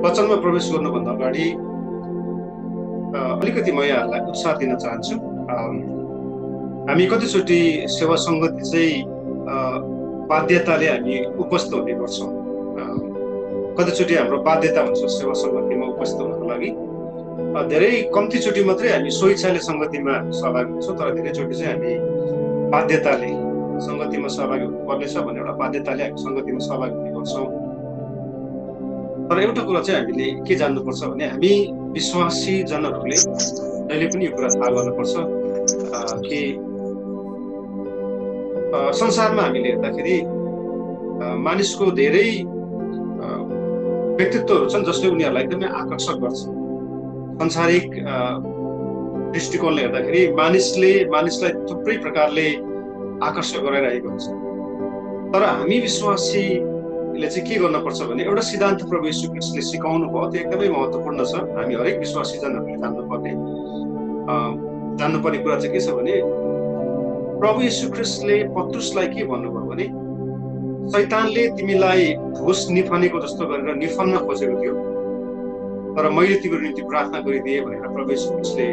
वचनमा प्रवेश गर्नुभन्दा अगाडि अलिकति म यहाँहरूलाई उत्साह दिन चाहन्छु। हामी कतिचोटि सेवा सङ्गति चाहिँ बाध्यताले हामी उपस्थित हुने गर्छौँ। कतिचोटि हाम्रो बाध्यता हुन्छ सेवा सङ्गतिमा उपस्थित हुनको लागि। धेरै कम्तीचोटि मात्रै हामी स्वेच्छाले सङ्गतिमा सहभागी हुन्छौँ, तर धेरैचोटि चाहिँ हामी बाध्यताले सङ्गतिमा सहभागी हुनुपर्नेछ भन्ने एउटा बाध्यताले हामी सङ्गतिमा सहभागी हुने गर्छौँ। तर एउटा कुरा चाहिँ हामीले के जान्नुपर्छ भने हामी विश्वासी जनहरूले जहिले पनि यो कुरा थाहा गर्नुपर्छ कि संसारमा हामीले हेर्दाखेरि मानिसको धेरै व्यक्तित्वहरू छन् जसले उनीहरूलाई एकदमै आकर्षक गर्छ। सांसारिक दृष्टिकोणले हेर्दाखेरि मानिसलाई थुप्रै प्रकारले आकर्षक गराइरहेको हुन्छ। तर हामी विश्वासीले चाहिँ के गर्नुपर्छ भने एउटा सिद्धान्त प्रभु येशू ख्रीष्टले सिकाउनु भयो, त्यो एकदमै महत्त्वपूर्ण छ। हामी हरेक विश्वासी जनहरूले जान्नुपर्ने कुरा चाहिँ के छ भने प्रभु येशू ख्रीष्टले पत्रुसलाई के भन्नुभयो भने शैतानले तिमीलाई भुस निफनेको जस्तो गरेर निफन्न खोजेको थियो, तर मैले तिम्रो निम्ति प्रार्थना गरिदिएँ भनेर प्रभु येशू ख्रीष्टले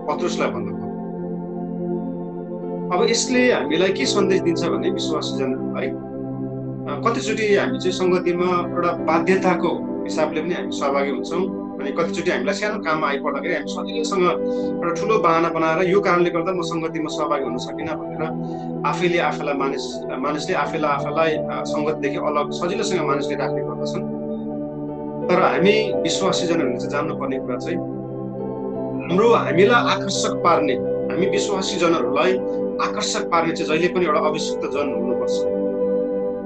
पत्रुसलाई भन्नुभयो। अब यसले हामीलाई के सन्देश दिन्छ भने विश्वासी जनहरूलाई कतिचोटि हामी चाहिँ सङ्गतिमा एउटा बाध्यताको हिसाबले पनि हामी सहभागी हुन्छौँ। अनि कतिचोटि हामीलाई सानो काममा आइपर्दाखेरि हामी सजिलैसँग एउटा ठुलो बाहना बनाएर यो कारणले गर्दा म सङ्गतिमा सहभागी हुन सकिनँ भनेर मानिसले आफैलाई सङ्गतदेखि अलग सजिलोसँग मानिसले राख्ने गर्दछन्। तर हामी विश्वासी जनहरूले चाहिँ जान्नुपर्ने कुरा चाहिँ हामीलाई आकर्षक पार्ने, हामी विश्वासी जनहरूलाई आकर्षक पार्ने चाहिँ जहिले पनि एउटा अभिषिक्त जन हुनुपर्छ।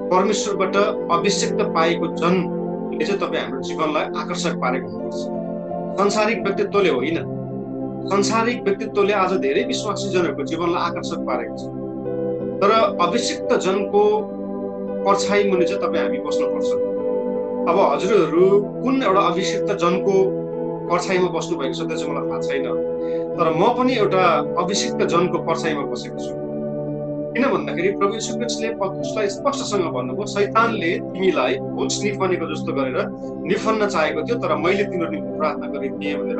परमेश्वरबाट अभिषिक्त पाएको जनले चाहिँ तपाईँ हाम्रो जीवनलाई आकर्षक पारेको हुनुपर्छ। सांसारिक व्यक्तित्वले होइन। सांसारिक व्यक्तित्वले आज धेरै विश्वासी जनहरूको जीवनलाई आकर्षक पारेको छ, तर अभिषिक्त जनको पर्छाइ मुनि चाहिँ तपाईँ हामी बस्नुपर्छ। अब हजुरहरू कुन एउटा अभिषिक्त जनको पर्छाइमा बस्नु भएको छ त्यो चाहिँ मलाई थाहा छैन, तर म पनि एउटा अभिषिक्त जनको पर्छाइमा बसेको छु। किन भन्दाखेरि प्रभु येशू ख्रीष्टले पत्रुसलाई स्पष्टसँग भन्नुभयो शैतानले तिमीलाई भुस निफनेको जस्तो गरेर निफन्न चाहेको थियो, तर मैले तिम्रो निम्ति प्रार्थना गरिदिएँ भनेर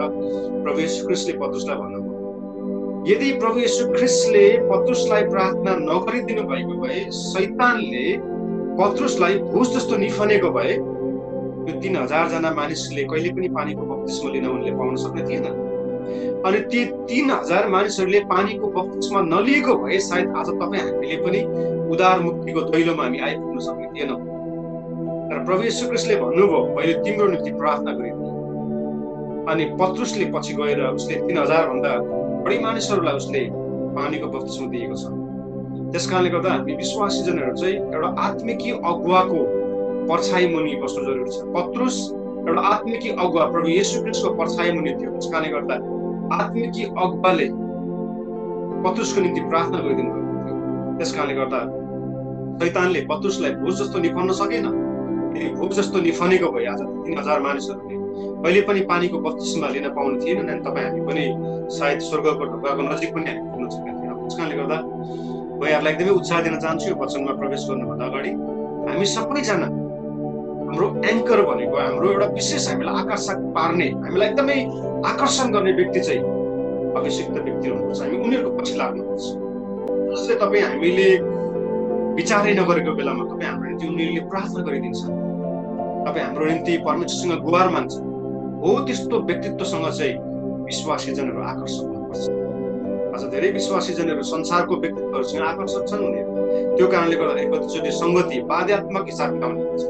प्रभु येशू ख्रीष्टले पत्रुसलाई भन्नुभयो। यदि प्रभु येशू ख्रीष्टले पत्रुसलाई प्रार्थना नगरिदिनु भएको भए शैतानले पत्रुसलाई भुस जस्तो निफनेको भए यो 3000 जना मानिसले कहिले पनि पानीको बप्तिस्मा लिन उनले पाउन सक्ने थिएन। अनि ती 3000 मानिसहरूले पानीको बप्तिस्मा नलिएको भए सायद आज तपाईँ हामीले पनि उदार मुक्तिको दैलोमा हामी आइपुग्न सक्ने थिएनौँ। तर प्रभु येशू ख्रीष्टले भन्नुभयो मैले तिम्रो निम्ति प्रार्थना गरिदिएँ। अनि पत्रुसले पछि गएर उसले 3000 भन्दा बढी मानिसहरूलाई उसले पानीको बप्तिस्मा दिएको छ। त्यस कारणले गर्दा हामी विश्वासी जनहरू चाहिँ एउटा आत्मिकी अगुवाको पर्छाइ मुनि बस्नु जरुरी छ। पत्रुस एउटा आत्मिकी अगुवा प्रभु येशू ख्रीष्टको पर्छाइ मुनि थियो। त्यस कारणले गर्दा आत्मिकी अगुवाले पत्रुसको निम्ति प्रार्थना गरिदिनु भएको थियो। त्यस कारणले गर्दा शैतानले पत्रुसलाई भुस जस्तो निफन्न सकेन। यदि भुस जस्तो निफनेको भए आज 3000 मानिसहरूले कहिले पनि पानीको बप्तिस्मा लिन पाउनु थिएन अनि तपाईँ हामी पनि सायद स्वर्गको ढोकाको नजिक पनि हामी पुग्न सक्ने थिएनौँ। त्यस कारणले गर्दा म यहाँहरूलाई एकदमै उत्साह दिन चाहन्छु यो वचनमा प्रवेश गर्नुभन्दा अगाडि हामी सबैजना हाम्रो एङ्कर भनेको हाम्रो एउटा विशेष हामीलाई आकर्षक पार्ने, हामीलाई एकदमै आकर्षण गर्ने व्यक्ति चाहिँ अभिषिक्त व्यक्ति हुनुपर्छ। हामी उनीहरूको पछि लाग्नुपर्छ जसले तपाईँ हामीले विचारै नगरेको बेलामा तपाईँ हाम्रो निम्ति उनीहरूले प्रार्थना गरिदिन्छ, तपाईँ हाम्रो निम्ति परमेश्वरसँग गुहार मान्छ। हो त्यस्तो व्यक्तित्वसँग चाहिँ विश्वासी जनहरू आकर्षक हुनुपर्छ। आज धेरै विश्वासी जनहरू संसारको व्यक्तित्वहरूसँग आकर्षक छन्। उनीहरू त्यो कारणले गर्दा कतिचोटि सङ्गति बाध्यात्मक हिसाबले आउने गर्छ,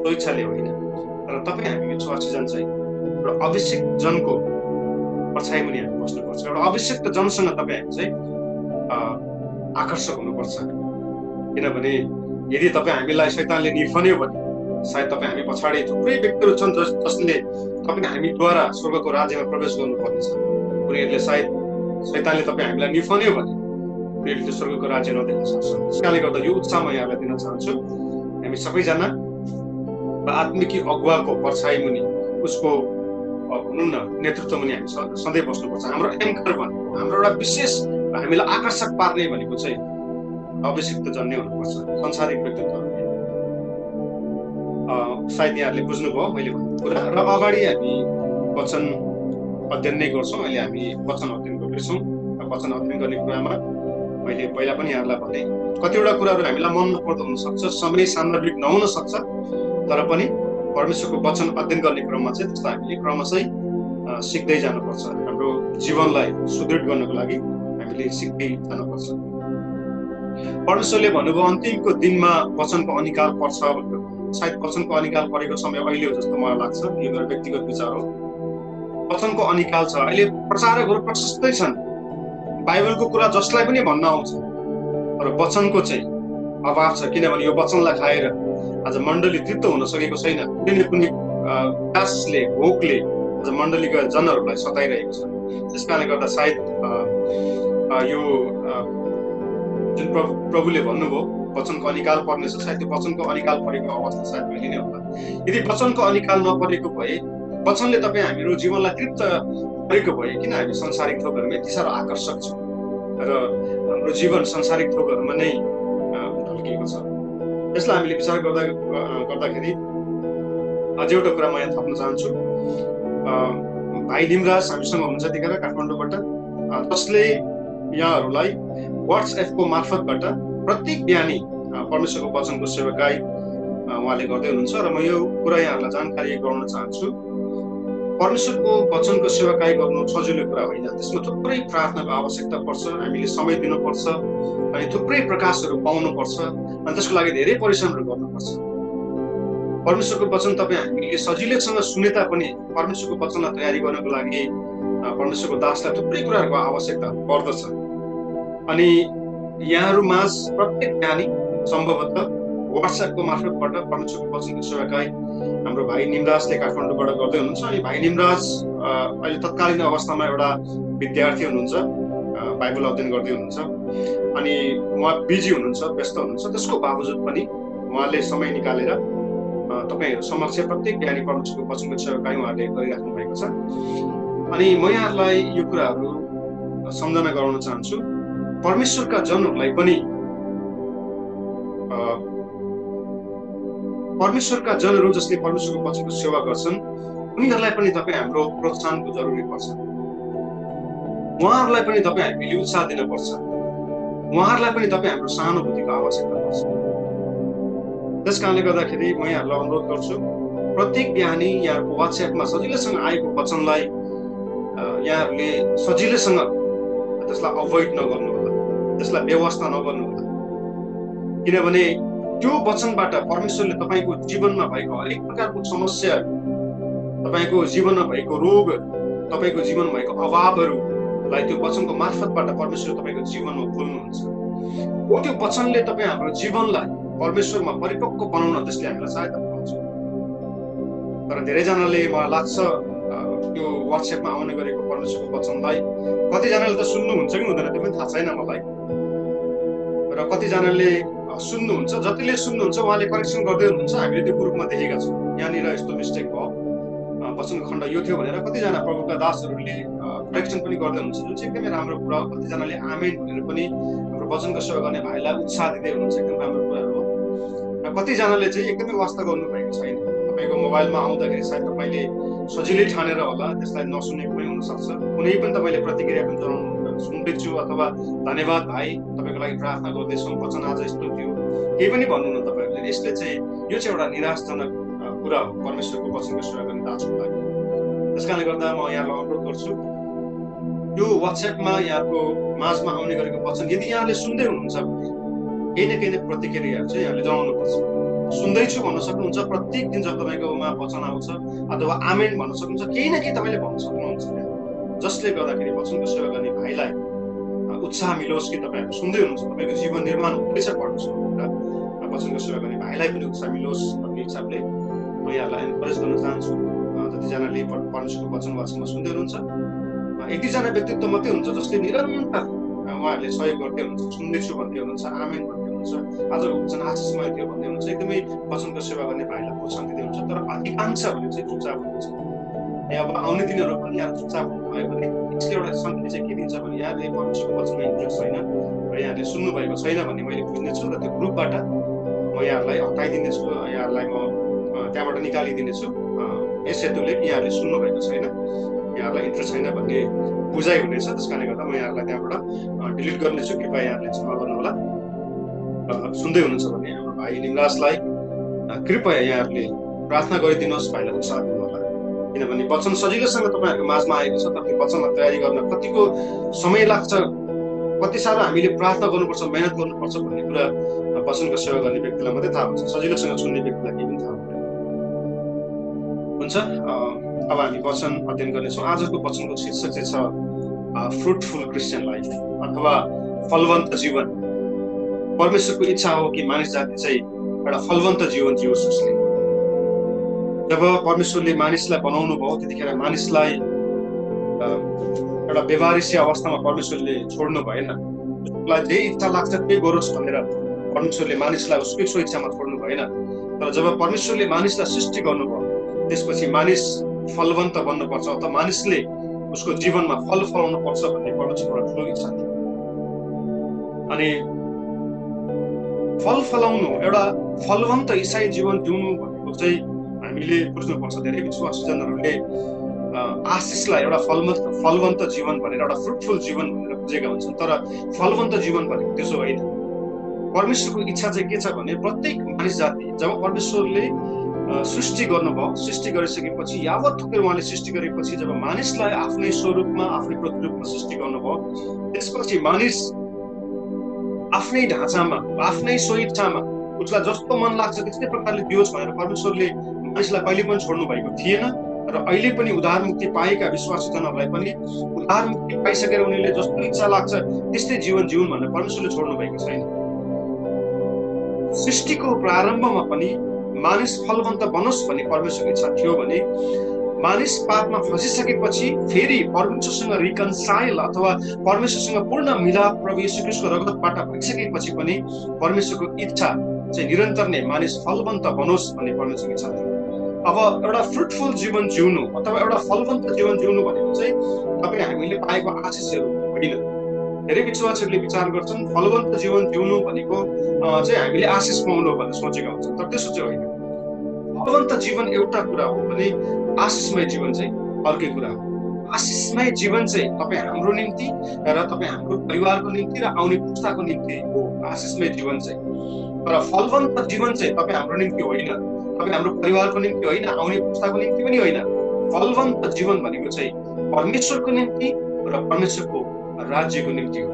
स्वेच्छाले होइन। तर तपाईँ हामी विश्वासी जन चाहिँ एउटा अभिषिक्त जनको पर्छाइ मुनि हामी बस्नुपर्छ। एउटा अभिषिक्त जनसँग तपाईँ हामी चाहिँ आकर्षक हुनुपर्छ। किनभने यदि तपाईँ हामीलाई शैतानले निफन्यो भने सायद तपाईँ हामी पछाडि थुप्रै व्यक्तिहरू छन् जसले तपाईँ हामीद्वारा स्वर्गको राज्यमा प्रवेश गर्नुपर्नेछ। उनीहरूले सायद शैतानले तपाईँ हामीलाई निफन्यो भने उनीहरूले त्यो स्वर्गको राज्य नदेख्न सक्छन्। त्यस कारणले गर्दा यो उत्साह म यहाँलाई दिन चाहन्छु। हामी सबैजना आत्मिकी अगुवाको पर्छाइ मुनि उसको भनौँ न नेतृत्व मुनि हामी सधैँ बस्नुपर्छ। हाम्रो एङ्कर भनेको हाम्रो एउटा विशेष हामीलाई आकर्षक पार्ने भनेको चाहिँ अभिषिक्त जन नै हुनुपर्छ, संसारिक व्यक्तित्व। सायद यहाँहरूले बुझ्नुभयो मैले भनेको कुरा। र अगाडि हामी वचन अध्ययन नै गर्छौँ। अहिले हामी वचन अध्ययन गर्दैछौँ। वचन अध्ययन गर्ने कुरामा मैले पहिला पनि यहाँहरूलाई भने कतिवटा कुराहरू हामीलाई मन नपर्दो हुनसक्छ, समय सान्दर्भिक नहुन सक्छ, तर पनि परमेश्वरको वचन अध्ययन गर्ने क्रममा चाहिँ त्यस्तो हामीले क्रमशः सिक्दै जानुपर्छ। हाम्रो जीवनलाई सुदृढ गर्नको लागि हामीले सिक्दै जानुपर्छ। परमेश्वरले भन्नुभयो अन्तिमको दिनमा वचनको अनिकाल पर्छ भनेर। सायद वचनको अनिकाल परेको समय अहिले हो जस्तो मलाई लाग्छ। यो मेरो व्यक्तिगत विचार हो। वचनको अनिकाल छ। अहिले प्रचारकहरू प्रशस्तै छन्, बाइबलको कुरा जसलाई पनि भन्न आउँछ, तर वचनको चाहिँ अभाव छ। किनभने यो वचनलाई खाएर आज मण्डली तृप्त हुन सकेको छैन। कुनै न कुनै प्यासले, भोकले आज मण्डलीका जनहरूलाई सताइरहेको छ। त्यस कारणले गर्दा सायद यो जुन प्रभुले भन्नुभयो वचनको अनिकाल पर्नेछ, सायद त्यो वचनको अनिकाल परेको अवस्था सायद अहिले नै होला। यदि वचनको अनिकाल नपरेको भए, वचनले तपाईँ हाम्रो जीवनलाई तृप्त गरेको भए, किन हामी संसारिक थोकहरूमा यति साह्रो आकर्षक छौँ र हाम्रो जीवन संसारिक थोकहरूमा नै ढल्किएको छ। यसलाई हामीले विचार गर्दाखेरि अझ एउटा कुरा म यहाँ थप्न चाहन्छु। भाइ निमराज हामीसँग हुनुहुन्छ त्यतिखेर काठमाडौँबाट, जसले यहाँहरूलाई व्हाट्सएपको मार्फतबाट प्रत्येक बिहानी परमेश्वरको वचनको सेवाकाई उहाँले गर्दै हुनुहुन्छ। र म यो कुरा यहाँहरूलाई जानकारी गराउन चाहन्छु। परमेश्वरको वचनको सेवाकाई गर्नु सजिलो कुरा होइन। त्यसमा थुप्रै प्रार्थनाको आवश्यकता पर्छ, हामीले समय दिनुपर्छ, अनि थुप्रै प्रकाशहरू पाउनुपर्छ, अनि त्यसको लागि धेरै परिश्रमहरू गर्नुपर्छ। परमेश्वरको वचन तपाईँ हामीले सजिलैसँग सुने तापनि परमेश्वरको वचनलाई तयारी गर्नको लागि परमेश्वरको दासलाई थुप्रै कुराहरूको आवश्यकता पर्दछ। अनि यहाँहरू माझ प्रत्येक ज्ञानी सम्भवतः व्हाट्सएपको मार्फतबाट परमेश्वरको वचनको सेवाकाई हाम्रो भाइ निमराजले काठमाडौँबाट गर्दै हुनुहुन्छ। अनि भाइ निमराज अहिले तत्कालीन अवस्थामा एउटा विद्यार्थी हुनुहुन्छ, बाइबल अध्ययन गर्दै हुनुहुन्छ। अनि उहाँ बिजी हुनुहुन्छ, व्यस्त हुनुहुन्छ। त्यसको बावजुद पनि उहाँले समय निकालेर तपाईँहरू समक्ष प्रत्येक ज्ञानी परमेश्वरको वचनको सेवाकाई उहाँले गरिराख्नु भएको छ। अनि म यहाँहरूलाई यो कुराहरू सम्झना गराउन चाहन्छु। परमेश्वरका जनहरूलाई पनि परमेश्वरका जनहरू जसले परमेश्वरको वचनको सेवा गर्छन् उनीहरूलाई पनि तपाईँ हाम्रो प्रोत्साहनको जरुरी पर्छ। उहाँहरूलाई पनि तपाईँ हामीले उत्साह दिनुपर्छ। उहाँहरूलाई पनि तपाईँ हाम्रो सहानुभूतिको आवश्यकता पर्छ। त्यस कारणले गर्दाखेरि म यहाँहरूलाई अनुरोध गर्छु, प्रत्येक बिहानी यहाँको व्हाट्सएपमा सजिलैसँग आएको वचनलाई यहाँहरूले सजिलैसँग त्यसलाई अभोइड नगर्नु होला, त्यसलाई व्यवस्था नगर्नु होला। किनभने त्यो वचनबाट परमेश्वरले तपाईँको जीवनमा भएको हरेक प्रकारको समस्या, तपाईँको जीवनमा भएको रोग, तपाईँको जीवनमा भएको अभावहरूलाई त्यो वचनको मार्फतबाट परमेश्वर तपाईँको जीवनमा बोल्नुहुन्छ। त्यो वचनले तपाईँ हाम्रो जीवनलाई परमेश्वरमा परिपक्व बनाउन त्यसले हामीलाई सहायता पुर्याउँछ। तर धेरैजनाले मलाई लाग्छ त्यो व्हाट्सएपमा आउने गरेको परमेश्वरको वचनलाई कतिजनाले त सुन्नुहुन्छ कि हुँदैन त्यो पनि थाहा छैन मलाई, र कतिजनाले सुन्नुहुन्छ। जतिले सुन्नुहुन्छ उहाँले करेक्सन गर्दै हुनुहुन्छ। हामीले त्यो ग्रुपमा देखेका छौँ, यहाँनिर यस्तो मिस्टेक भयो, वचनको खण्ड यो थियो भनेर कतिजना प्रभुका दासहरूले करेक्सन पनि गर्दै हुनुहुन्छ, जुन चाहिँ एकदमै राम्रो कुरा हो। कतिजनाले आमेन भनेर पनि हाम्रो वचनको सेवा गर्ने भाइलाई उत्साह दिँदै हुनुहुन्छ, एकदम राम्रो कुराहरू हो। र कतिजनाले चाहिँ एकदमै वास्ता गर्नुभएको छैन। तपाईँको मोबाइलमा आउँदाखेरि सायद तपाईँले सजिलै ठानेर होला त्यसलाई नसुनेको पनि हुनसक्छ। कुनै पनि तपाईँले प्रतिक्रिया पनि जनाउनु सुन्दैछु, अथवा धन्यवाद भाइ तपाईँको लागि प्रार्थना गर्दैछौँ, वचन आज यस्तो थियो, केही पनि भन्नुहुन्न तपाईँहरूले। यसले चाहिँ यो चाहिँ एउटा निराशजनक कुरा हो परमेश्वरको वचनको सेवा गर्ने दासको लागि। त्यस कारणले गर्दा म यहाँलाई अनुरोध गर्छु, यो व्हाट्सएपमा यहाँको माझमा आउने गरेको वचन यदि यहाँले सुन्दै हुनुहुन्छ भने केही न केही प्रतिक्रियाहरू चाहिँ यहाँले जनाउनुपर्छ। सुन्दैछु भन्न सक्नुहुन्छ, प्रत्येक दिन जब तपाईँकोमा वचन आउँछ अथवा आमेन भन्न सक्नुहुन्छ, केही न केही तपाईँले भन्न सक्नुहुन्छ, जसले गर्दाखेरि वचनको सेवा गर्ने भाइलाई उत्साह मिलोस् कि तपाईँहरू सुन्दै हुनुहुन्छ, तपाईँको जीवन निर्माण हुँदैछ परमेश्वरबाट, वचनको सेवा गर्ने भाइलाई पनि उत्साह मिलोस् भन्ने हिसाबले म यहाँलाई एन्करेज गर्न चाहन्छु। जतिजनाले परमेश्वरको वचन वाचनमा सुन्दै हुनुहुन्छ, एक दुईजना व्यक्तित्व मात्रै हुन्छ जसले निरन्तर उहाँहरूले सहयोग गर्दै हुनुहुन्छ, सुन्दैछु भन्दै हुनुहुन्छ, आमेन भन्दै हुनुहुन्छ, आजको वचन आशिषमय थियो भन्दै हुनुहुन्छ, एकदमै वचनको सेवा गर्ने भाइलाई प्रोत्साहन दिँदै हुन्छ। तर अधिकांशहरूले चाहिँ चुपचाप हुनुहुन्छ। अब आउने दिनहरू पनि यहाँ चुपचाप हुनुभयो भने यसले एउटा सन्देश चाहिँ के दिन्छ भने यहाँले परमेश्वरको वचनमा इन्ट्रेस्ट छैन र यहाँले सुन्नुभएको छैन भन्ने मैले बुझ्नेछु, र त्यो ग्रुपबाट म यहाँहरूलाई हटाइदिनेछु। यहाँहरूलाई म त्यहाँबाट निकालिदिनेछु। यस हेतुले यहाँहरूले सुन्नुभएको छैन, यहाँहरूलाई इन्ट्रेस्ट छैन भन्ने बुझाइ हुनेछ, त्यस कारणले गर्दा म यहाँहरूलाई त्यहाँबाट डिलिट गर्नेछु। कृपया यहाँहरूले क्षमा गर्नुहोला। सुन्दै हुनुहुन्छ भने हाम्रो भाइ निमराजलाई कृपया यहाँहरूले प्रार्थना गरिदिनुहोस्, भाइलाई उत्साह दिनुहोला। किनभने वचन सजिलोसँग तपाईँहरूको माझमा आएको छ, तर त्यो वचनलाई तयारी गर्न कतिको समय लाग्छ, कति साह्रो हामीले प्रार्थना गर्नुपर्छ, मेहनत गर्नुपर्छ भन्ने कुरा वचनको सेवा गर्ने व्यक्तिलाई मात्रै थाहा हुन्छ, सजिलोसँग सुन्ने व्यक्तिलाई केही पनि थाहा हुँदैन। हुन्छ, अब हामी वचन अध्ययन गर्नेछौँ। आजको वचनको शीर्षक चाहिँ छ फ्रुटफुल क्रिस्चियन लाइफ अथवा फलवन्त जीवन। परमेश्वरको इच्छा हो कि मानिस जाति चाहिँ एउटा फलवन्त जीवन जियोस् उसले। जब परमेश्वरले मानिसलाई बनाउनु भयो त्यतिखेर मानिसलाई एउटा व्यवहारिसी अवस्थामा परमेश्वरले छोड्नु भएन। उसलाई जे इच्छा लाग्छ त्यही गरोस् भनेर परमेश्वरले मानिसलाई उसकै स्वेच्छामा छोड्नु भएन। तर जब परमेश्वरले मानिसलाई सृष्टि गर्नुभयो त्यसपछि मानिस फलवन्त बन्नुपर्छ अथवा मानिसले उसको जीवनमा फल फलाउनु पर्छ भन्ने परमेश्वरको ठुलो इच्छा थियो। अनि फल फलाउनु, एउटा फलवन्त इसाई जीवन जिउनु भनेको चाहिँ हामीले बुझ्नुपर्छ। धेरै विश्वासीजनहरूले आशिषलाई एउटा फलवन्त जीवन भनेर, एउटा फ्रुटफुल जीवन भनेर बुझेका हुन्छन्, तर फलवन्त जीवन भनेको त्यसो होइन। परमेश्वरको इच्छा चाहिँ के छ भने प्रत्येक मानिस जाति जब परमेश्वरले सृष्टि गर्नुभयो, सृष्टि गरिसकेपछि यावत थोकै उहाँले सृष्टि गरेपछि जब मानिसलाई आफ्नै स्वरूपमा आफ्नै प्रतिरूपमा सृष्टि गर्नुभयो त्यसपछि मानिस आफ्नै ढाँचामा आफ्नै स्वेच्छामा उसलाई जस्तो मन लाग्छ त्यस्तै प्रकारले दियोस् भनेर परमेश्वरले मानिसलाई कहिले पनि छोड्नु भएको थिएन। र अहिले पनि उद्धार मुक्ति पाएका विश्वासीजनहरूलाई पनि उद्धार मुक्ति पाइसकेर उनीहरूले जस्तो इच्छा लाग्छ त्यस्तै जीवन जिउन् भनेर परमेश्वरले छोड्नु भएको छैन। सृष्टिको प्रारम्भमा पनि मानिस फलवन्त बनोस् भन्ने परमेश्वरको इच्छा थियो भने मानिस पापमा फसिसकेपछि फेरि परमेश्वरसँग रिकन्साइल अथवा परमेश्वरसँग पूर्ण मिलाप प्रभु येशू ख्रीष्टको रगतबाट भइसकेपछि पनि परमेश्वरको इच्छा चाहिँ निरन्तर नै मानिस फलवन्त बनोस् भन्ने परमेश्वरको इच्छा थियो। अब एउटा फ्रुटफुल जीवन जिउनु अथवा एउटा फलवन्त जीवन जिउनु भनेको चाहिँ तपाईँ हामीले पाएको आशिषहरू होइन। धेरै विश्वासीहरूले विचार गर्छन् फलवन्त जीवन जिउनु भनेको चाहिँ हामीले आशिष पाउनु भनेर सोचेका हुन्छन्, तर त्यसो चाहिँ होइन। फलवन्त जीवन एउटा कुरा हो भने आशिषमय जीवन चाहिँ अर्कै कुरा हो। आशिषमय जीवन चाहिँ तपाईँ हाम्रो निम्ति र तपाईँ हाम्रो परिवारको निम्ति र आउने पुस्ताको निम्ति हो आशिषमय जीवन चाहिँ। तर फलवन्त जीवन चाहिँ तपाईँ हाम्रो निम्ति होइन, तपाईँ हाम्रो परिवारको निम्ति होइन, आउने पुस्ताको निम्ति पनि होइन। फलवन्त जीवन भनेको चाहिँ परमेश्वरको निम्ति र परमेश्वरको राज्यको निम्ति हो।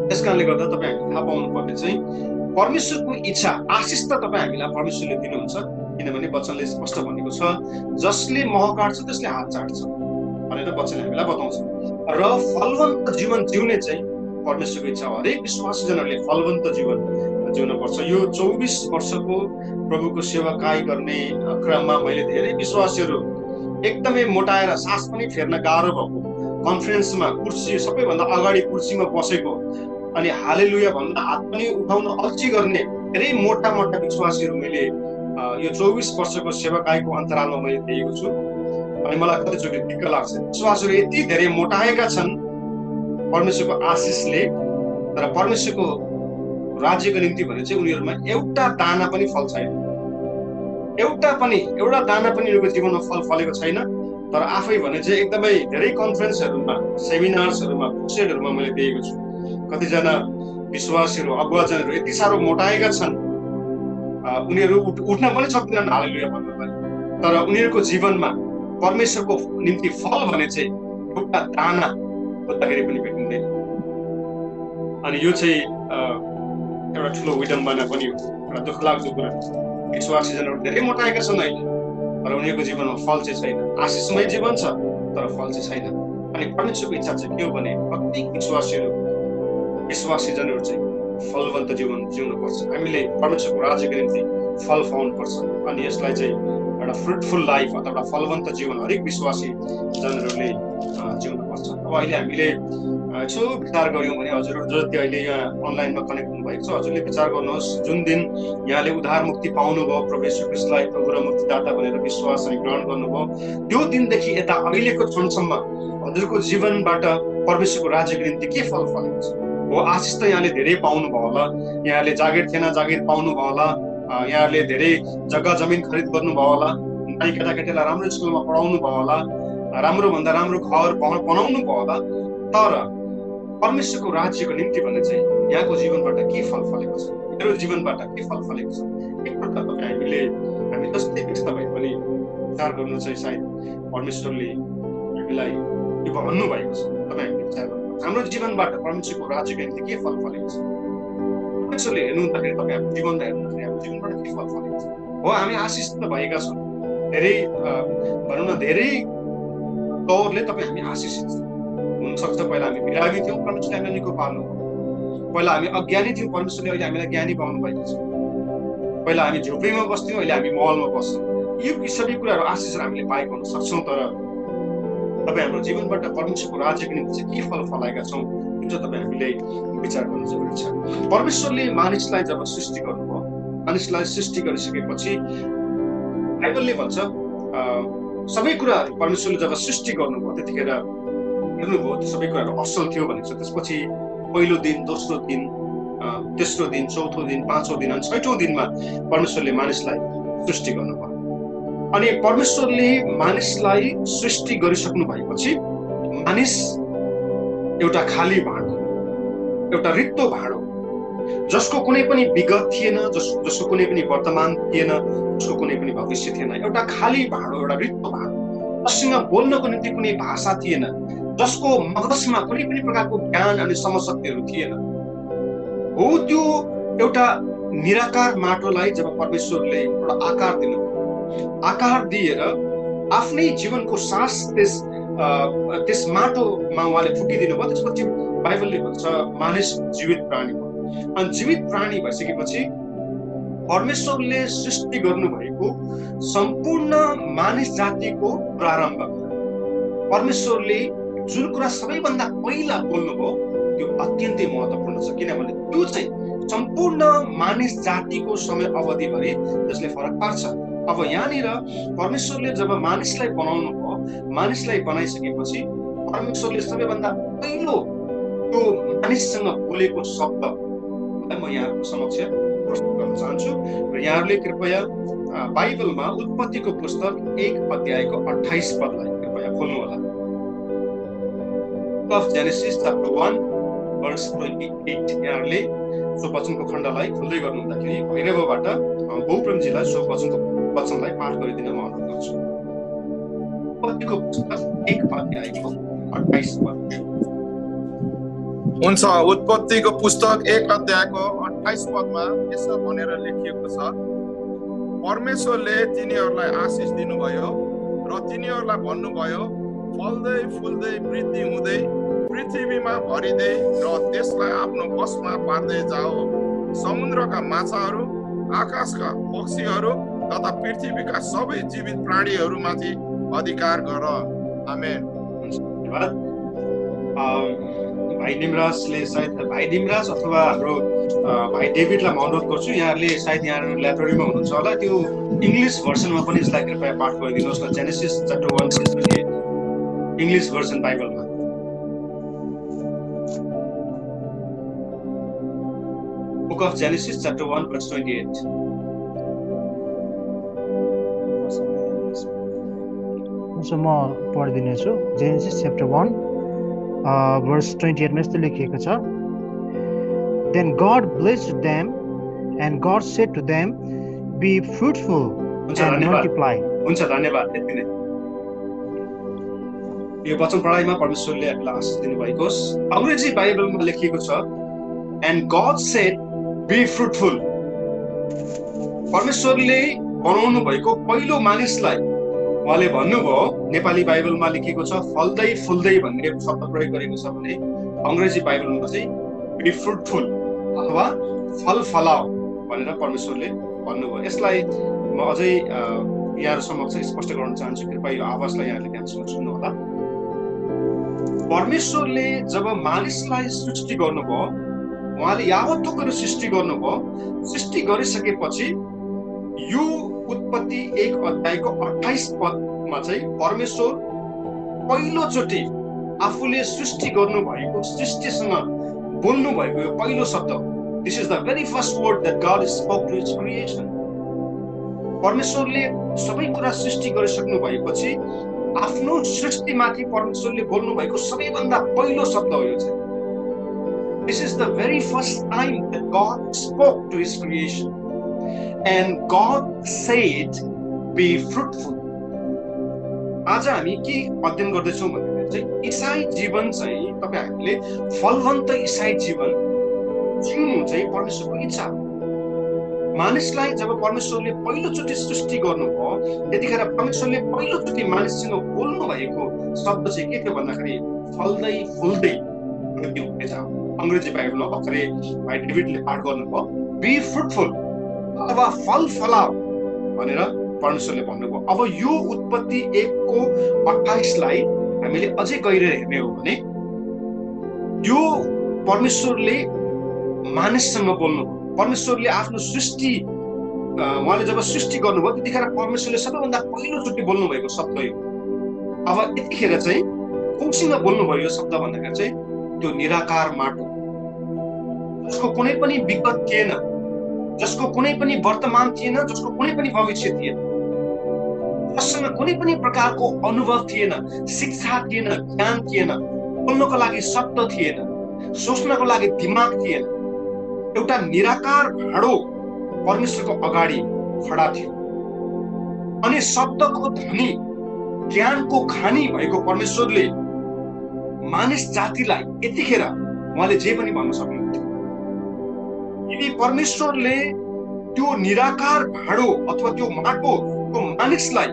त्यस कारणले गर्दा तपाईँ हामीले थाहा पाउनु पर्ने चाहिँ परमेश्वरको इच्छा, आशिष त तपाईँ हामीलाई परमेश्वरले दिनुहुन्छ, किनभने वचनले स्पष्ट भनेको छ जसले मह काट्छ त्यसले हात चाट्छ भनेर वचनले हामीलाई बताउँछ। र फलवन्त जीवन जिउने चाहिँ परमेश्वरको इच्छा हो। हरेक विश्वासीजनहरूले फलवन्त जीवन जिउन पर्छ। यो 24 वर्षको प्रभुको सेवाकाई गर्ने क्रममा मैले धेरै विश्वासीहरू एकदमै मोटाएर सास पनि फेर्न गाह्रो भएको कन्फरेन्समा कुर्सी सबैभन्दा अगाडि कुर्सीमा बसेको अनि हालेलुया भन्न हात पनि उठाउन अल्छी गर्ने धेरै मोटा मोटा विश्वासीहरू मैले यो 24 वर्षको सेवाकाईको अन्तरालमा मैले देखेको छु। अनि मलाई कतिचोटि दिक्क लाग्छ विश्वासीहरू यति धेरै मोटाएका छन् परमेश्वरको आशिषले, तर परमेश्वरको राज्यको निम्ति भने चाहिँ उनीहरूमा एउटा दाना पनि फल छैन। एउटा दाना पनि उनीहरूको जीवनमा फल फलेको छैन। तर आफै भने चाहिँ एकदमै धेरै कन्फरेन्सहरूमा, सेमिनार्सहरूमा, क्रुसेडहरूमा मैले देखेको छु कतिजना विश्वासीहरू, अगुवाजनहरू यति साह्रो मोटाएका छन् उनीहरू उठ्न पनि सक्दैनन् हालेलुया भन्नलाई। तर उनीहरूको जीवनमा परमेश्वरको निम्ति फल भने चाहिँ एउटा दाना खोज्दाखेरि पनि भेटिँदैन। अनि यो चाहिँ एउटा ठुलो विडम्बना पनि हो, एउटा दुःख लाग्दो कुरा। विश्वासीजनहरू धेरै मोटाएका छन् अहिले, तर उनीहरूको जीवनमा फल चाहिँ छैन। आशिषमय जीवन छ तर फल चाहिँ छैन। अनि परमेश्वरको इच्छा चाहिँ के हो भने प्रत्येक विश्वासीजनहरू चाहिँ फलवन्त जीवन जिउनु पर्छ। हामीले परमेश्वरको राज्यको निम्ति फल पाउनु पर्छ। अनि यसलाई चाहिँ एउटा फ्रुटफुल लाइफ अथवा एउटा फलवन्त जीवन हरेक विश्वासी जनहरूले जिउनु पर्छ। अब अहिले हामीले यसो विचार गऱ्यौँ भने हजुरहरू जति अहिले यहाँ अनलाइनमा कनेक्ट हुनुभएको छ हजुरले विचार गर्नुहोस्, जुन दिन यहाँले उद्धार मुक्ति पाउनुभयो, प्रभु येशू ख्रीष्टलाई प्रभु र मुक्तिदाता भनेर विश्वास अनि ग्रहण गर्नुभयो, त्यो दिनदेखि यता अहिलेको क्षणसम्म हजुरको जीवनबाट परमेश्वरको राज्यको निम्ति के फल फलेको छ? हो आशिष त यहाँले धेरै पाउनुभयो होला, यहाँले जागिर थिएन जागिर पाउनुभयो होला, यहाँहरूले धेरै जग्गा जमिन खरिद गर्नुभयो होला, नानी केटाकेटीलाई राम्रो स्कुलमा पढाउनु भयो होला, राम्रो भन्दा राम्रो घर बनाउनु भयो होला, तर परमेश्वरको राज्यको निम्ति भने चाहिँ यहाँको जीवनबाट के फल फलेको छ, मेरो जीवनबाट के फल फलेको छ, एकपल्ट हामी जस्तै व्यस्त भए पनि विचार गर्नु चाहिँ सायद परमेश्वरले हामीलाई के भन्नुभएको छ। तपाईँ हामीले विचार गर्नु हाम्रो जीवनबाट परमेश्वरको राज्यको निम्ति के फल फलेको छ। परमेश्वरले हेर्नुहुँदाखेरि तपाईँ हाम्रो जीवनलाई हेर्नुहुँदाखेरि हाम्रो जीवनबाट के फल फलेको छ। हो, हामी आशिष त भएका छौँ, धेरै भनौँ न धेरै तौरले तपाईँ हामी आशिषित छौँ। हुनसक्छ पहिला हामी बिरामी थियौँ, परमेश्वरले हामीलाई निको पार्नु, पहिला हामी अज्ञानी थियौँ, परमेश्वरले अहिले हामीलाई ज्ञानी पाउनु भएको छ, पहिला हामी झुप्रीमा बस्थ्यौँ, अहिले हामी महलमा बस्छौँ। यो सबै कुराहरू आशिषहरू हामीले पाएको हुन सक्छौँ, तर तपाईँ हाम्रो जीवनबाट परमेश्वरको राज्यको निम्ति चाहिँ के फल फलाएका छौँ त्यो चाहिँ तपाईँ हामीले विचार गर्नु जरुरी छ। परमेश्वरले मानिसलाई जब सृष्टि गर्नुभयो, मानिसलाई सृष्टि गरिसकेपछि बाइबलले भन्छ सबै कुराहरू परमेश्वरले जब सृष्टि गर्नुभयो त्यतिखेर हेर्नुभयो त्यो सबै कुराहरू असल थियो भनेको छ। त्यसपछि पहिलो दिन, दोस्रो दिन, तेस्रो दिन, चौथो दिन, पाँचौँ दिन अनि छैटौँ दिनमा परमेश्वरले मानिसलाई सृष्टि गर्नुभयो। अनि परमेश्वरले मानिसलाई सृष्टि गरिसक्नु भएपछि मानिस एउटा खाली भाँडो, एउटा रित्तो भाँडो, जसको कुनै पनि विगत थिएन, जसको कुनै पनि वर्तमान थिएन, जसको कुनै पनि भविष्य थिएन, एउटा खाली भाँडो, एउटा रित्तो भाँडो, जससँग बोल्नको निम्ति कुनै भाषा थिएन, जसको मगजमा कुनै पनि प्रकारको ज्ञान अनि समशक्तिहरू थिएन। हो, त्यो एउटा निराकार माटोलाई जब परमेश्वरले एउटा आकार दिनुभयो, आकार दिएर आफ्नै जीवनको सास त्यस माटोमा उहाँले फुकिदिनु भयो। त्यसपछि बाइबलले भन्छ मानिस जीवित प्राणी हो। अनि जीवित प्राणी भइसकेपछि परमेश्वरले सृष्टि गर्नुभएको सम्पूर्ण मानिस जातिको प्रारम्भ परमेश्वरले जुन कुरा सबैभन्दा पहिला बोल्नुभयो त्यो अत्यन्तै महत्त्वपूर्ण छ, किनभने त्यो चाहिँ सम्पूर्ण मानिस जातिको समय अवधिभरि त्यसले फरक पार्छ। अब यहाँनिर परमेश्वरले जब मानिसलाई बनाउनु भयो, मानिसलाई बनाइसकेपछि परमेश्वरले सबैभन्दा पहिलो त्यो मानिससँग बोलेको शब्दलाई म यहाँको समक्ष प्रस्तुत गर्न चाहन्छु र यहाँहरूले कृपया बाइबलमा उत्पत्तिको पुस्तक 1 अध्यायको 28 पदलाई कृपया खोल्नु होला। of Genesis chapter 1 verse 28 यहाँहरूले सो वचनको खण्डलाई खोल्दै गर्नुहुँदाखेरि भैरवबाट बहुप्रेमजीलाई सो वचनलाई पाठ गरिदिन म अनुरोध गर्छु। उत्पत्तिको पुस्तक 1 अध्यायको 28 पद। हुन्छ, उत्पत्तिको पुस्तक 1 अध्यायको 28 पदमा यसो भनेर लेखिएको छ, परमेश्वरले तिनीहरूलाई आशिष दिनुभयो र तिनीहरूलाई भन्नुभयो, फल्दै फुल्दै वृद्धि हुँदै पृथ्वीमा भरिँदै र त्यसलाई आफ्नो वशमा पार्दै जाओ, समुद्रका माछाहरू, आकाशका पक्षीहरू तथा पृथ्वीका सबै जीवित प्राणीहरूमाथि अधिकार गर। आमेन। धन्यवाद। भाइ निमराजले सायद भाइ निमराज अथवा हाम्रो भाइ डेभिडलाई म अनुरोध गर्छु, यहाँहरूले सायद यहाँहरू लाइब्रेरीमा हुनुहुन्छ होला, त्यो इङ्ग्लिस भर्सनमा पनि यसलाई कृपया पाठ गरिदिनुहोस् न। Genesis chapter 1 verse 28 English version बाइबलमा। Book of Genesis chapter 1 verse 28. So म पढिदिनेछु। जेनेसिस च्याप्टर 1 verse 28 मा यस्तो लेखिएको छ, Then God blessed them and God said to them, Be fruitful and multiply. हुन्छ, धन्यवाद। यति नै यो वचन पढाइमा परमेश्वरले हामीलाई आशिष दिनुभएको होस्। अंग्रेजी बाइबलमा लेखिएको छ, And God said, Be fruitful. परमेश्वरले बनाउनु भएको पहिलो मानिसलाई उहाँले भन्नुभयो। नेपाली बाइबलमा लेखिएको छ फल्दै फुल्दै भन्ने शब्द प्रयोग गरेको छ भने अंग्रेजी बाइबलमा चाहिँ बी फ्रुटफुल अथवा फल फलाओ भनेर परमेश्वरले भन्नुभयो। यसलाई म अझै यहाँहरु समक्ष स्पष्ट गर्न चाहन्छु, कृपया यो आवाजलाई यहाँले ध्यानसँग सुन्नु होला। परमेश्वरले जब मानिसलाई सृष्टि गर्नुभयो, उहाँले यावत थोकहरु सृष्टि गर्नुभयो, सृष्टि गरिसकेपछि यो उत्पत्ति 1 अध्यायको 28 पदमा चाहिँ परमेश्वर पहिलो चोटी आफूले सृष्टि गर्नु भएको सृष्टिसँग बोल्नु भएको यो पहिलो शब्द, this is the very first word that God spoke to his creation. परमेश्वरले सबै कुरा सृष्टि गरिसक्नु भएपछि आफ्नो सृष्टिमाथि परमेश्वरले बोल्नु भएको सबैभन्दा पहिलो शब्द हो यो चाहिँ। This is the very first time that God spoke to his creation and God said be fruitful. आज हामी के अध्ययन गर्दैछौँ भन्दाखेरि चाहिँ ईसाई जीवन चाहिँ तपाईँ हामीले फलवन्त ईसाई जीवन जिउनु चाहिँ परमेश्वरको इच्छा हो। मानिसलाई जब परमेश्वरले पहिलोचोटि सृष्टि गर्नुभयो त्यतिखेर परमेश्वरले पहिलोचोटि मानिससँग बोल्नु भएको शब्द चाहिँ के थियो भन्दाखेरि फल्दै फुल्दै वृद्धि हुँदै जाऊ। अङ्ग्रेजी बाइबलमा भर्खरै भाइ डेभिडले पाठ गर्नुभयो बी फ्रुटफुल अथवा फल फलाऊ भनेर परमेश्वरले भन्नुभयो। अब यो उत्पत्ति 1:28 लाई हामीले अझै गहिरो हेर्ने हो भने यो परमेश्वरले मानिससँग बोल्नुभयो। परमेश्वरले आफ्नो सृष्टि उहाँले जब सृष्टि गर्नुभयो त्यतिखेर परमेश्वरले सबैभन्दा पहिलोचोटि बोल्नु भएको शब्द यो। अब यतिखेर चाहिँ कोसँग बोल्नुभयो यो शब्द भन्दाखेरि चाहिँ त्यो निराकार माटो जसको कुनै पनि विगत थिएन, जसको कुनै पनि वर्तमान थिएन, जसको कुनै पनि भविष्य थिएन, जससँग कुनै पनि प्रकारको अनुभव थिएन, शिक्षा थिएन, ज्ञान थिएन, बोल्नको लागि शब्द थिएन, सोच्नको लागि दिमाग थिएन। एउटा निराकार भाँडो परमेश्वरको अगाडि खडा थियो अनि शब्दको धनी ज्ञानको खानी भएको परमेश्वरले मानिस जातिलाई यतिखेर उहाँले जे पनि भन्न सक्नुहुन्थ्यो। यदि परमेश्वरले त्यो निराकार भाँडो अथवा त्यो माटोको मानिसलाई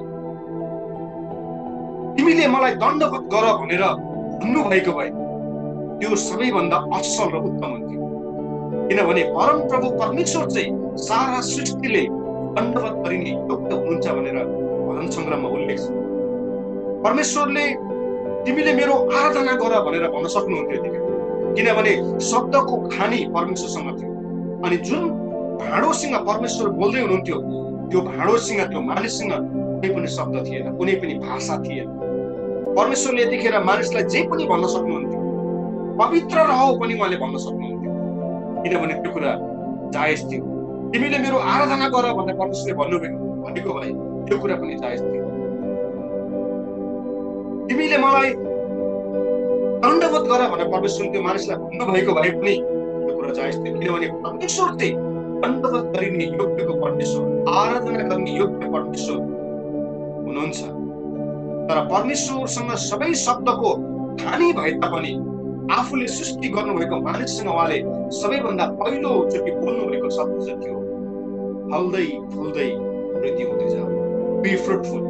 तिमीले मलाई दण्डवत गर भनेर भन्नुभएको भए त्यो सबैभन्दा असल र उत्तम हुन्थ्यो। किनभने परम प्रभु परमेश्वर चाहिँ सारा सृष्टिले दण्डवत गरिने योग्य हुनुहुन्छ भनेर भजन सङ्ग्रहमा उल्लेख छ। परमेश्वरले तिमीले मेरो आराधना गर भनेर भन्न सक्नुहुन्थ्यो किनभने शब्दको खानी परमेश्वरसँग थियो अनि जुन भाँडोसँग परमेश्वर बोल्दै हुनुहुन्थ्यो त्यो भाँडोसँग त्यो मानिससँग कुनै पनि शब्द थिएन, कुनै पनि भाषा थिएन। परमेश्वरले यतिखेर मानिसलाई जे पनि भन्न सक्नुहुन्थ्यो, पवित्र रह पनि उहाँले भन्न सक्नुहुन्थ्यो किनभने त्यो कुरा जायज थियो। तिमीले मेरो आराधना गर भनेर परमेश्वरले भनेको भए त्यो कुरा पनि जायज थियो। तिमीले मलाई दण्डवत गर भनेर परमेश्वरले त्यो मानिसलाई भन्नुभएको भए पनि त्यो कुरा जायज थियो किनभने परमेश्वर चाहिँ दण्डवत गरिने योग्यको परमेश्वर, आराधना गर्ने योग्य परमेश्वर हुनुहुन्छ। तर परमेश्वरसँग सबै शब्दको खानी भए तापनि आफूले सृष्टि गर्नुभएको मानिससँग उहाँले सबैभन्दा पहिलोचोटि बोल्नुभएको शब्द चाहिँ थियो फल्दै फुल्दै वृद्धि हुँदै जाऊ, बी फ्रुटफुल।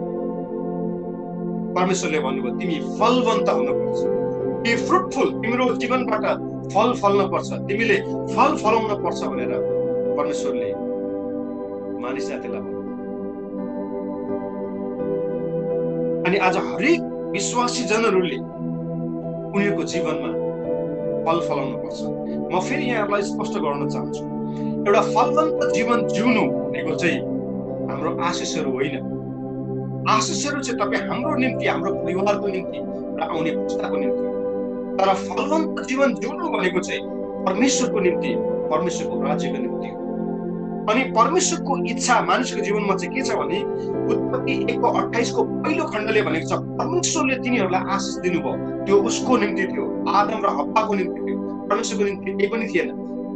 परमेश्वरले भन्नुभयो तिमी फलवन्त हुनुपर्छ, बी फ्रुटफुल, तिम्रो जीवनबाट फल फल्न पर्छ, तिमीले फल फलाउन पर्छ भनेर परमेश्वरले मानिस जातिलाई भन्नुभयो। अनि आज हरेक विश्वासी जनहरूले उनीहरूको जीवनमा फल फलाउनु पर्छ। म फेरि यहाँलाई स्पष्ट गर्न चाहन्छु, एउटा फलवन्त जीवन जिउनु भनेको चाहिँ हाम्रो आशिषहरू होइन। आशिषहरू चाहिँ तपाईँ हाम्रो निम्ति, हाम्रो परिवारको निम्ति र आउने पुस्ताको निम्ति, तर फलवन्त जीवन जिउनु भनेको चाहिँ परमेश्वरको निम्ति, परमेश्वरको राज्यको निम्ति हो। अनि परमेश्वरको इच्छा मानिसको जीवनमा चाहिँ के छ भने उत्पत्ति 1:28 को पहिलो खण्डले भनेको छ परमेश्वरले तिनीहरूलाई आशिष दिनुभयो। त्यो उसको निम्ति थियो, आदम र हव्वाको निम्ति थियो, परमेश्वरको निम्ति केही पनि थिएन।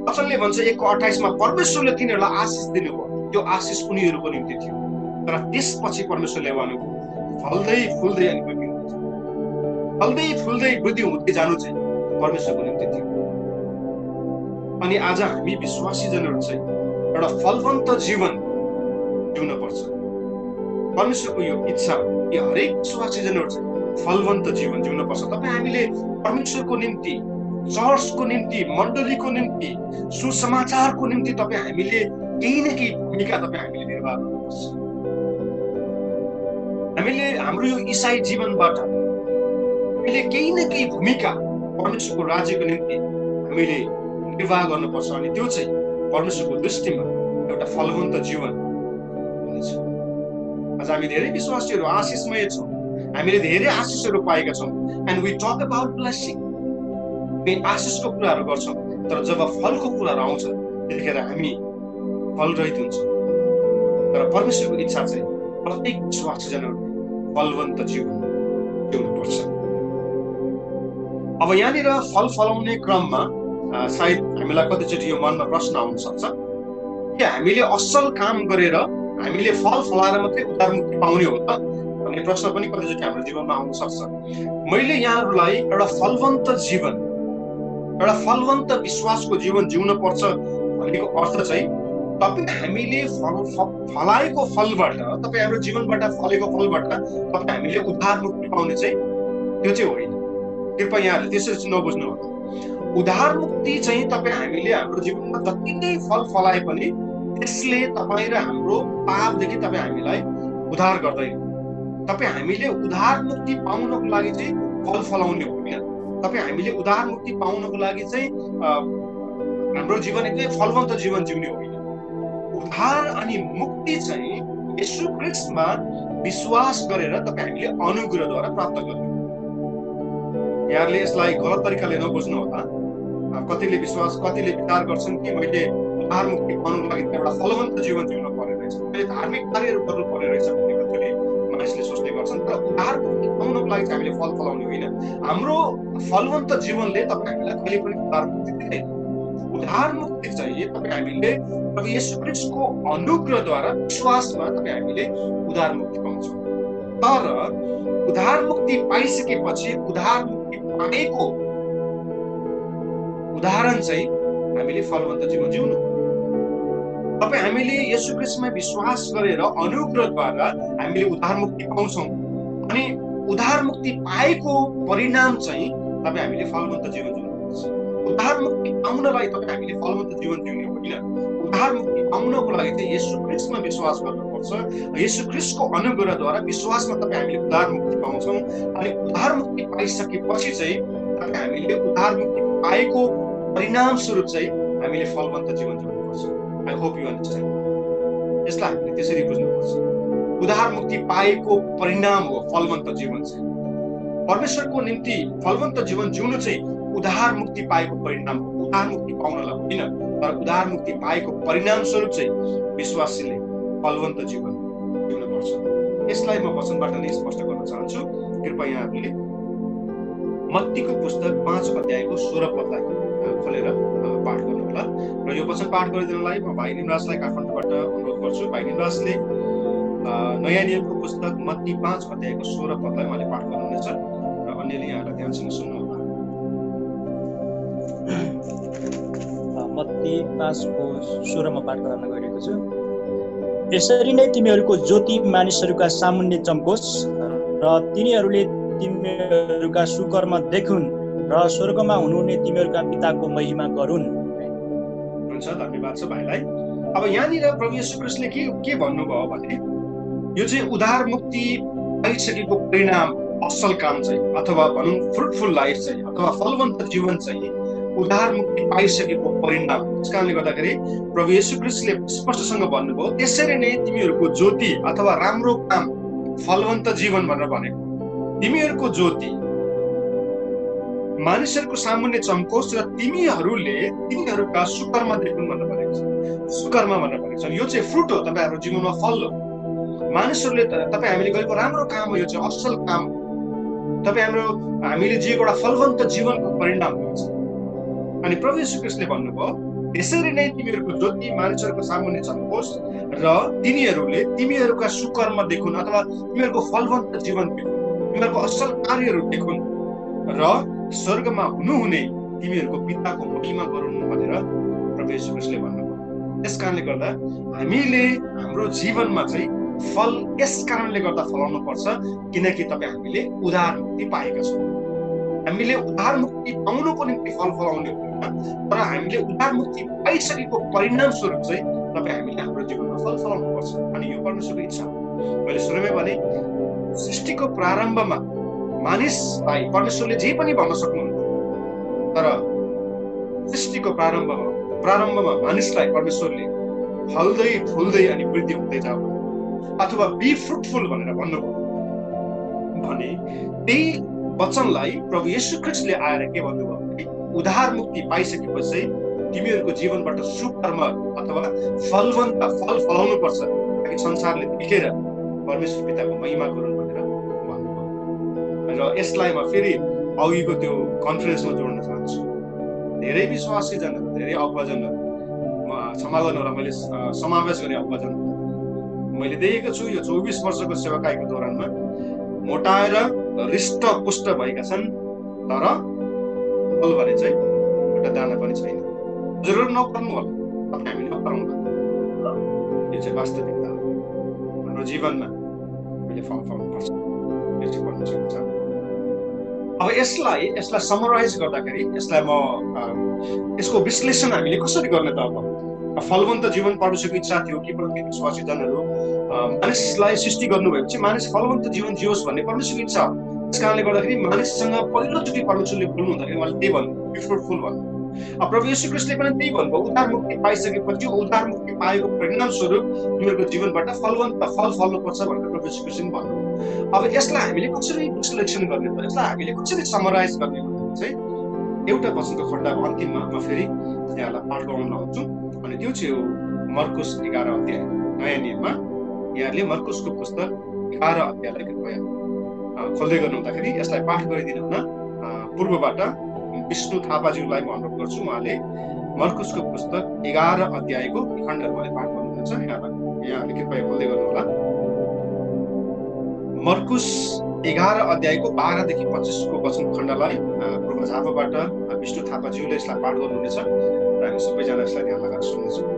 वचनले भन्छ 1:28 मा परमेश्वरले तिनीहरूलाई आशिष दिनुभयो, त्यो आशिष उनीहरूको निम्ति थियो। तर त्यसपछि परमेश्वरले भन्नुभयो फल्दै फुल्दै अनि वृद्धि हुँदै जाऊ, फल्दै फुल्दै वृद्धि हुँदै जानु चाहिँ परमेश्वरको निम्ति थियो। अनि आज हामी विश्वासी जनहरू चाहिँ एउटा फलवन्त जीवन जिउन पर्छ। परमेश्वरको यो इच्छा हो कि हरेक विश्वासी जनहरू चाहिँ फलवन्त जीवन जिउन पर्छ। तपाईँ हामीले परमेश्वरको निम्ति, चर्चको निम्ति, मण्डलीको निम्ति, सुसमाचारको निम्ति तपाईँ हामीले केही न केही भूमिका तपाईँ हामीले निर्वाह गर्नुपर्छ। हामीले हाम्रो यो ईसाई जीवनबाट हामीले केही न केही भूमिका परमेश्वरको राज्यको निम्ति हामीले निर्वाह गर्नुपर्छ अनि त्यो चाहिँ परमेश्वरको दृष्टिमा एउटा फलवन्त जीवन हुनेछ। आज हामी धेरै विश्वासीहरू आशिषमय छौँ, हामीले धेरै आशिषहरू पाएका छौँ and we talk about blessing, हामी आशिषको कुराहरू गर्छौँ, तर जब फलको कुराहरू आउँछ त्यतिखेर हामी फलरहित हुन्छौँ। तर परमेश्वरको इच्छा चाहिँ प्रत्येक विश्वासी जनहरूले फलवन्त जीवन जिउनुपर्छ। अब यहाँनिर फल फलाउने क्रममा सायद हामीलाई कतिचोटि यो मनमा प्रश्न आउन सक्छ कि हामीले असल काम गरेर हामीले फल फलाएर मात्रै उद्धार मुक्ति पाउने हो त भन्ने प्रश्न पनि कतिचोटि हाम्रो जीवनमा आउन सक्छ। मैले यहाँहरूलाई एउटा फलवन्त जीवन, एउटा फलवन्त विश्वासको जीवन जिउन पर्छ भनेको अर्थ चाहिँ तपाईँ हामीले फलाएको फलबाट, तपाईँ हाम्रो जीवनबाट फलेको फलबाट तपाईँ हामीले उद्धार मुक्ति पाउने चाहिँ त्यो चाहिँ होइन। कृपया यहाँहरूले त्यसरी नबुझ्नु होला। उद्धार मुक्ति चाहिँ तपाईँ हामीले हाम्रो जीवनमा जति नै फल फलाए पनि त्यसले तपाईँ र हाम्रो पापदेखि तपाईँ हामीलाई उद्धार गर्दैन। तपाईँ हामीले उद्धार मुक्ति पाउनको लागि चाहिँ फल फलाउने होइन। तपाईँ हामीले उद्धार मुक्ति पाउनको लागि चाहिँ हाम्रो जीवन एकदमै फलवन्त जीवन जिउने होइन। उद्धार अनि मुक्ति चाहिँ येशू ख्रीष्टमा विश्वास गरेर तपाईँ हामीले अनुग्रहद्वारा प्राप्त गर्नु। यहाँहरूले यसलाई गलत तरिकाले नबुझ्नु होला। कतिले विचार गर्छन् कि मैले उद्धार मुक्ति पाउनको लागि एउटा फलवन्त जीवन जिउनु पर्ने रहेछ, मैले धार्मिक कार्यहरू गर्नु पर्ने रहेछ भन्ने कतिले मानिसले सोच्ने गर्छन्। तर उद्धार मुक्ति पाउनको लागि चाहिँ हामीले फल फलाउने होइन। हाम्रो फलवन्त जीवनले तपाईँ हामीलाई कहिले पनि उद्धार मुक्ति दिँदैन। उद्धार मुक्ति चाहिँ तपाईँ हामीले प्रभु येशू ख्रीष्टको अनुग्रहद्वारा विश्वासमा तपाईँ हामीले उद्धार मुक्ति पाउँछौँ। तर उद्धार मुक्ति पाइसकेपछि उद्धार मुक्ति पाएको उदाहरण चाहिँ हामीले फलवन्त जीवन जिउनु। तपाईँ हामीले येशू ख्रीष्टमा विश्वास गरेर अनुग्रहद्वारा हामीले उद्धार मुक्ति पाउँछौँ अनि उद्धार मुक्ति पाएको परिणाम चाहिँ तपाईँ हामीले फलवन्त जीवन जिउनुपर्छ। उद्धार मुक्ति पाउनलाई तपाईँ हामीले फलवन्त जीवन जिउने होइन। उद्धार मुक्ति पाउनको लागि चाहिँ येशू ख्रीष्टमा विश्वास गर्नुपर्छ। येशू ख्रीष्टको अनुग्रहद्वारा विश्वासमा तपाईँ हामीले उद्धार मुक्ति पाउँछौँ अनि उद्धार मुक्ति पाइसकेपछि चाहिँ तपाईँ हामीले उद्धार मुक्ति पाएको परिणाम स्वरूप चाहिँ हामीले फलवन्त जीवन जिउनुपर्छ। I hope you understand. यसलाई हामीले त्यसरी बुझ्नुपर्छ। उद्धार मुक्ति पाएको परिणाम हो फलवन्त जीवन चाहिँ। परमेश्वरको निम्ति फलवन्त जीवन जिउनु चाहिँ उद्धार मुक्ति पाएको परिणाम हो। उद्धार मुक्ति पाउनलाई होइन, तर उद्धार मुक्ति पाएको परिणाम स्वरूप चाहिँ विश्वासीले फलवन्त जीवन जिउनुपर्छ। यसलाई म वचनबाट नै स्पष्ट गर्न चाहन्छु। कृपया यहाँहरूले मत्तीको पुस्तक 5 अध्यायको 16 पदलाई खोलेर पाठ गर्नु होला। र यो वचन पाठ गरिदिनलाई म भाइ निमराजलाई काठमाडौँबाट अनुरोध गर्छु। भाइ निमराजले नयाँ नियमको पुस्तक मत्ती 5 अध्यायको 16 पदलाई उहाँले पाठ गर्नुहुनेछ र अन्यले यहाँलाई ध्यानसँग सुन्नु होला। मत्ती 5 को 16 मा पाठ गर्न गइरहेको छु। यसरी नै तिमीहरूको ज्योति मानिसहरूका सामुन्ने चम्कोस् र तिनीहरूले तिमीहरूका सुकर्म देखुन् र स्वर्गमा हुनुहुने तिमीहरूका पिताको महिमा गरून्। हुन्छ, धन्यवाद छ भाइलाई। अब यहाँनिर प्रभु येशू ख्रीष्टले के भन्नुभयो भने यो चाहिँ उद्धार मुक्ति पाइसकेको परिणाम असल काम चाहिँ अथवा भनौँ फ्रुटफुल लाइफ चाहिँ अथवा फलवन्त जीवन चाहिँ उद्धार मुक्ति पाइसकेको परिणाम। त्यस कारणले गर्दाखेरि प्रभु येशू ख्रीष्टले स्पष्टसँग भन्नुभयो त्यसरी नै तिमीहरूको ज्योति अथवा राम्रो काम फलवन्त जीवन भनेर भनेको। तिमीहरूको ज्योति मानिसहरूको सामुन्ने चम्कोस् र तिमीहरूले तिनीहरूका सुकर्म देखुन् भनेर भनेको छ। सुकर्म भनेर भनेको छ यो चाहिँ फ्रुट हो, तपाईँहरूको जीवनमा फल हो। मानिसहरूले तपाईँ हामीले गरेको राम्रो काम हो, यो चाहिँ असल काम हो। तपाईँ हामीले जिएको एउटा फलवन्त जीवनको परिणाम हुन्छ। अनि प्रभु येशू ख्रीष्टले भन्नुभयो यसरी नै तिमीहरूको ज्योति मानिसहरूको सामुन्ने चम्कोस् र तिनीहरूले तिमीहरूका सुकर्म देखुन् अथवा तिमीहरूको फलवन्त जीवन देखुन्, तिमीहरूको असल कार्यहरू देखुन् र स्वर्गमा हुनुहुने तिमीहरूको पिताको महिमा गरून् भनेर प्रभु येशू ख्रीष्टले भन्नुभयो। त्यस कारणले गर्दा हामीले हाम्रो जीवनमा चाहिँ फल यस कारणले गर्दा फलाउनु पर्छ किनकि तपाईँ हामीले उद्धार मुक्ति पाएका छौँ। हामीले उद्धार मुक्ति पाउनुको निम्ति फल फलाउने होइन, तर हामीले उद्धार मुक्ति पाइसकेको परिणाम स्वरूप चाहिँ तपाईँ हामीले हाम्रो जीवनमा फल फलाउनु पर्छ। अनि यो परमेश्वरको इच्छा हो। मैले सुरुमै भने सृष्टिको प्रारम्भमा मानिसलाई परमेश्वरले जे पनि भन्न सक्नुहुन्छ, तर सृष्टिको प्रारम्भमा मानिसलाई परमेश्वरले फल्दै फुल्दै अनि वृद्धि हुँदै जाऊ अथवा बी फ्रुटफुल भनेर भन्नुभयो भने त्यही वचनलाई प्रभु येशू ख्रीष्टले आएर के भन्नुभयो भने उद्धार मुक्ति पाइसकेपछि तिमीहरूको जीवनबाट सुकर्म अथवा फलवन्त फल फलाउनु पर्छ। ताकि संसारले देखेर परमेश्वर पिताको महिमा गरून् भनेर भन्नुभयो। र यसलाई म फेरि अघिको त्यो कन्फरेन्समा जोड्न चाहन्छु। धेरै विश्वासीजनहरू, धेरै अल्पजनहरू, क्षमा गर्नु होला मैले समावेश गरेँ अल्पजन, मैले देखेको छु यो 24 वर्षको सेवाकाईको दौरानमा मोटाएर हृष्ट पुष्ट भएका छन्, तर फल भने चाहिँ एउटा दाना पनि छैन। हजुरहरू नगर्नु होला, तपाईँ हामी नगरौँला, यो चाहिँ वास्तविकता हो। हाम्रो जीवनमा हामीले फल पाउनुपर्छ, यो चाहिँ पढ्नु सकिन्छ। अब यसलाई समराइज गर्दाखेरि यसलाई म यसको विश्लेषण हामीले कसरी गर्ने त? अब फलवन्त जीवन परमेश्वरको इच्छा थियो कि प्रत्येक विश्वासीजनहरू मानिसलाई सृष्टि गर्नुभएपछि मानिस फलवन्त जीवन जियोस् भन्ने परमेश्वरको इच्छा हो। त्यस कारणले गर्दाखेरि मानिससँग पहिलोचोटि परमेश्वरले बोल्नु हुँदाखेरि उहाँले त्यही भन्नु, बी फ्रुटफुल भन्नु। अब प्रभु येशू ख्रीष्टले पनि त्यही भन्नुभयो, उद्धार मुक्ति पाइसकेपछि उद्धार मुक्ति पाएको परिणाम स्वरूप तिमीहरूको जीवनबाट फलवन्त फल फल्नुपर्छ भनेर प्रभु येशू ख्रीष्टले भन्नुभयो। अब यसलाई हामीले कसरी विश्लेषण गर्ने त? यसलाई हामीले कसरी समराइज गर्ने भन्दा चाहिँ एउटा वचनको खण्डको अन्तिममा म फेरि यहाँलाई पाठ गराउन लाउँछु, अनि त्यो चाहिँ हो मर्कुस 11 अध्याय। नयाँ नियममा यहाँले मर्कुसको पुस्तक 11 अध्यायलाई कृपया खोल्दै गर्नुहुँदाखेरि यसलाई पाठ गरिदिनु हुन पूर्वबाट विष्णु थापाज्यूलाई म अनुरोध गर्छु। उहाँले मर्कुसको पुस्तक 11 अध्यायको खण्डहरूलाई पाठ गर्नुहुन्छ। यहाँले कृपया खोल्दै गर्नुहोला। मर्कुस 11 अध्यायको 12 देखि 25 को वचन खण्डलाई पूर्व झापाबाट विष्णु थापाज्यूले यसलाई पाठ गर्नुहुनेछ र हामी सबैजना यसलाई ध्यान लगाएर सुन्नेछौँ।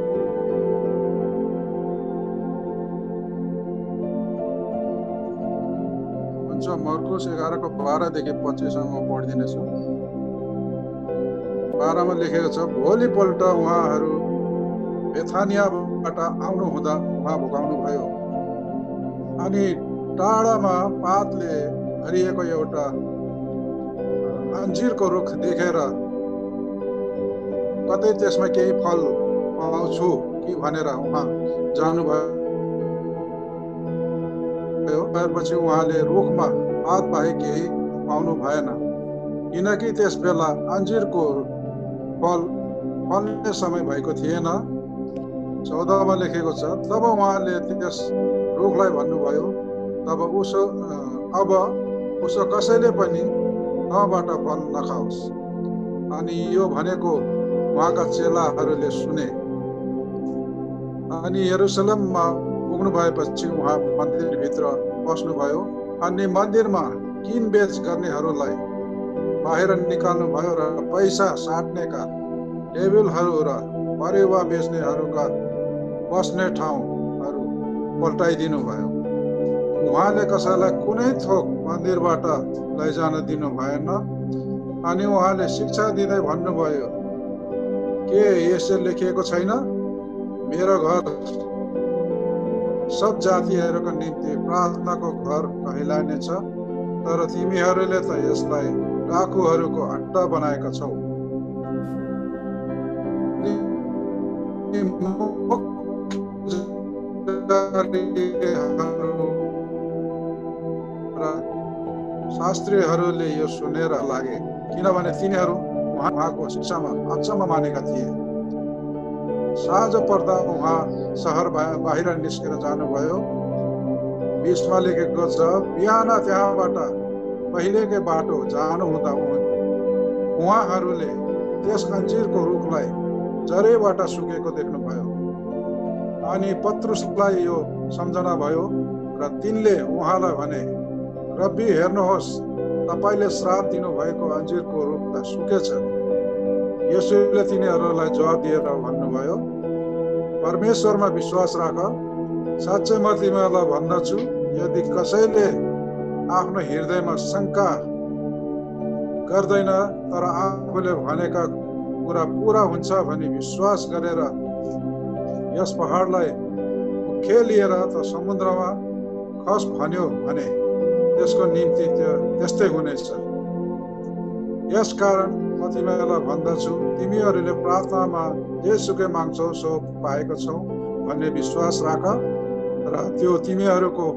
मर्कुस 11 को 12 देखि 25 सम्म पढिदिनेछु। 12 मा लेखेको छ, भोलिपल्ट उहाँहरू बेथानियाबाट आउनु हुँदा उहाँ भोकाउनु भयो अनि टाढामा पातले भरिएको एउटा अन्जिरको रुख देखेर कतै त्यसमा केही फल पाउँछु कि भनेर उहाँ जानुभयो। त्यसपछि उहाँले रुखमा पात बाहेक केही पाउनु भएन, किनकि त्यस बेला अन्जिरको फल फल्ने समय भएको थिएन। 14 मा लेखेको छ, तब उहाँले त्यस रुखलाई भन्नुभयो, अब उसो कसैले पनि तँबाट फल नखाओस्। अनि यो भनेको उहाँका चेलाहरूले सुने। अनि यरुसलेममा पुग्नु भएपछि उहाँ मन्दिरभित्र पस्नुभयो अनि मन्दिरमा किनबेच गर्नेहरूलाई बाहिर निकाल्नु भयो र पैसा साट्नेका टेबलहरू र परेवा बेच्नेहरूका बस्ने ठाउँहरू पल्टाइदिनु भयो। उहाँले कसैलाई कुनै थोक मन्दिरबाट लैजान दिनु भएन। अनि उहाँले शिक्षा दिँदै भन्नुभयो, के यसो लेखिएको छैन, मेरो घर सब जातिहरूको निम्ति प्रार्थनाको घर कहलाइनेछ, तर तिमीहरूले त यसलाई डाकुहरूको अड्डा बनाएका छौ। शास्त्रीहरूले यो सुनेर लागे, किनभने तिनीहरू उहाँको शिक्षामा अचम्म मानेका थिए। साँझ पर्दा उहाँ सहर बाहिर निस्केर जानुभयो। 20 मा लेखेको छ, बिहान त्यहाँबाट पहिलेकै बाटो जानु हुँदा उहाँहरूले त्यस अन्जिरको रुखलाई जरैबाट सुकेको देख्नुभयो। अनि पत्रुसलाई यो सम्झना भयो र तिनले उहाँलाई भने, रब्बी हेर्नुहोस्, तपाईले श्राप दिनुभएको अन्जिरको रुख त सुकेछ। यसोले तिनीहरूलाई जवाब दिएर भन्नुभयो, परमेश्वरमा विश्वास राख। साँच्चै म तिमीहरूलाई भन्दछु, यदि कसैले आफ्नो हृदयमा शङ्का गर्दैन तर आफूले भनेका कुरा पुरा हुन्छ भनी विश्वास गरेर यस पहाडलाई उखेलिएर त समुद्रमा खस भन्यो भने त्यसको निम्ति त्यस्तै हुनेछ। यसकारण म तिमीहरूलाई भन्दछु, तिमीहरूले प्रार्थनामा जेसुकै माग्छौ सो पाएको छौ भन्ने विश्वास राख र त्यो तिमीहरूको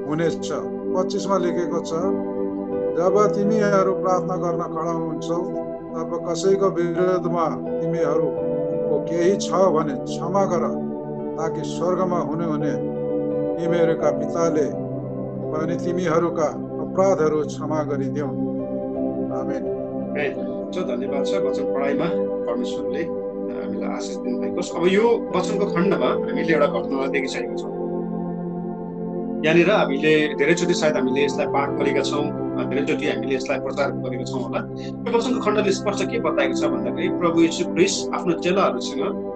हुनेछ। 25 मा लेखेको छ, जब तिमीहरू प्रार्थना गर्न खडा हुन्छौ तब कसैको विरोधमा तिमीहरूको केही छ भने क्षमा गर, ताकि स्वर्गमा हुने तिमीहरूका पिताले पनि तिमीहरूका अपराधहरू क्षमा गरिदेऊ। आमेन। धन्यवाद छ वचन पढाइमा परमेश्वरले हामीलाई आशिष दिनुभएको छ। अब यो वचनको खण्डमा हामीले एउटा घटनालाई देखिसकेका छौँ। यहाँनिर हामीले धेरैचोटि सायद हामीले यसलाई पाठ गरेका छौँ, धेरैचोटि हामीले यसलाई प्रचार गरेका छौँ होला। यो वचनको खण्डले स्पष्ट के बताएको छ भन्दाखेरि प्रभु येशू ख्रीष्ट आफ्नो चेलाहरूसँग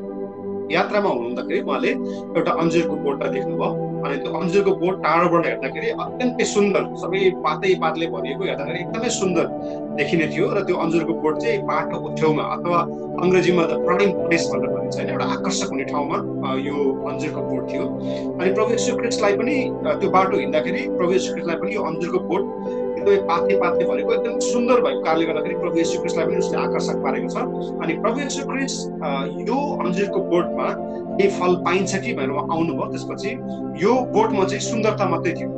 यात्रामा हुनुहुँदाखेरि उहाँले एउटा अन्जिरको बोटलाई देख्नुभयो। अनि त्यो अन्जिरको बोट टाढोबाट हेर्दाखेरि अत्यन्तै सुन्दर, सबै पातले भरिएको, हेर्दाखेरि एकदमै सुन्दर देखिने थियो। र त्यो अन्जिरको बोट चाहिँ बाटोको छेउमा अथवा अङ्ग्रेजीमा द प्राइम प्लेस भनेर भनिन्छ होइन, एउटा आकर्षक हुने ठाउँमा यो अन्जिरको बोट थियो। अनि प्रभु येशू ख्रीष्टलाई पनि त्यो बाटो हिँड्दाखेरि प्रभु येशू ख्रीष्टलाई पनि यो अन्जिरको बोट एकदमै पातले भरेको एकदम सुन्दर भएको कारणले गर्दाखेरि प्रभु येशू ख्रीष्टलाई पनि उसले आकर्षक पारेको छ। अनि प्रभु येशू ख्रीष्ट यो अन्जिरको बोटमा केही फल पाइन्छ कि भनेर उहाँ आउनुभयो। त्यसपछि यो बोटमा चाहिँ सुन्दरता मात्रै थियो,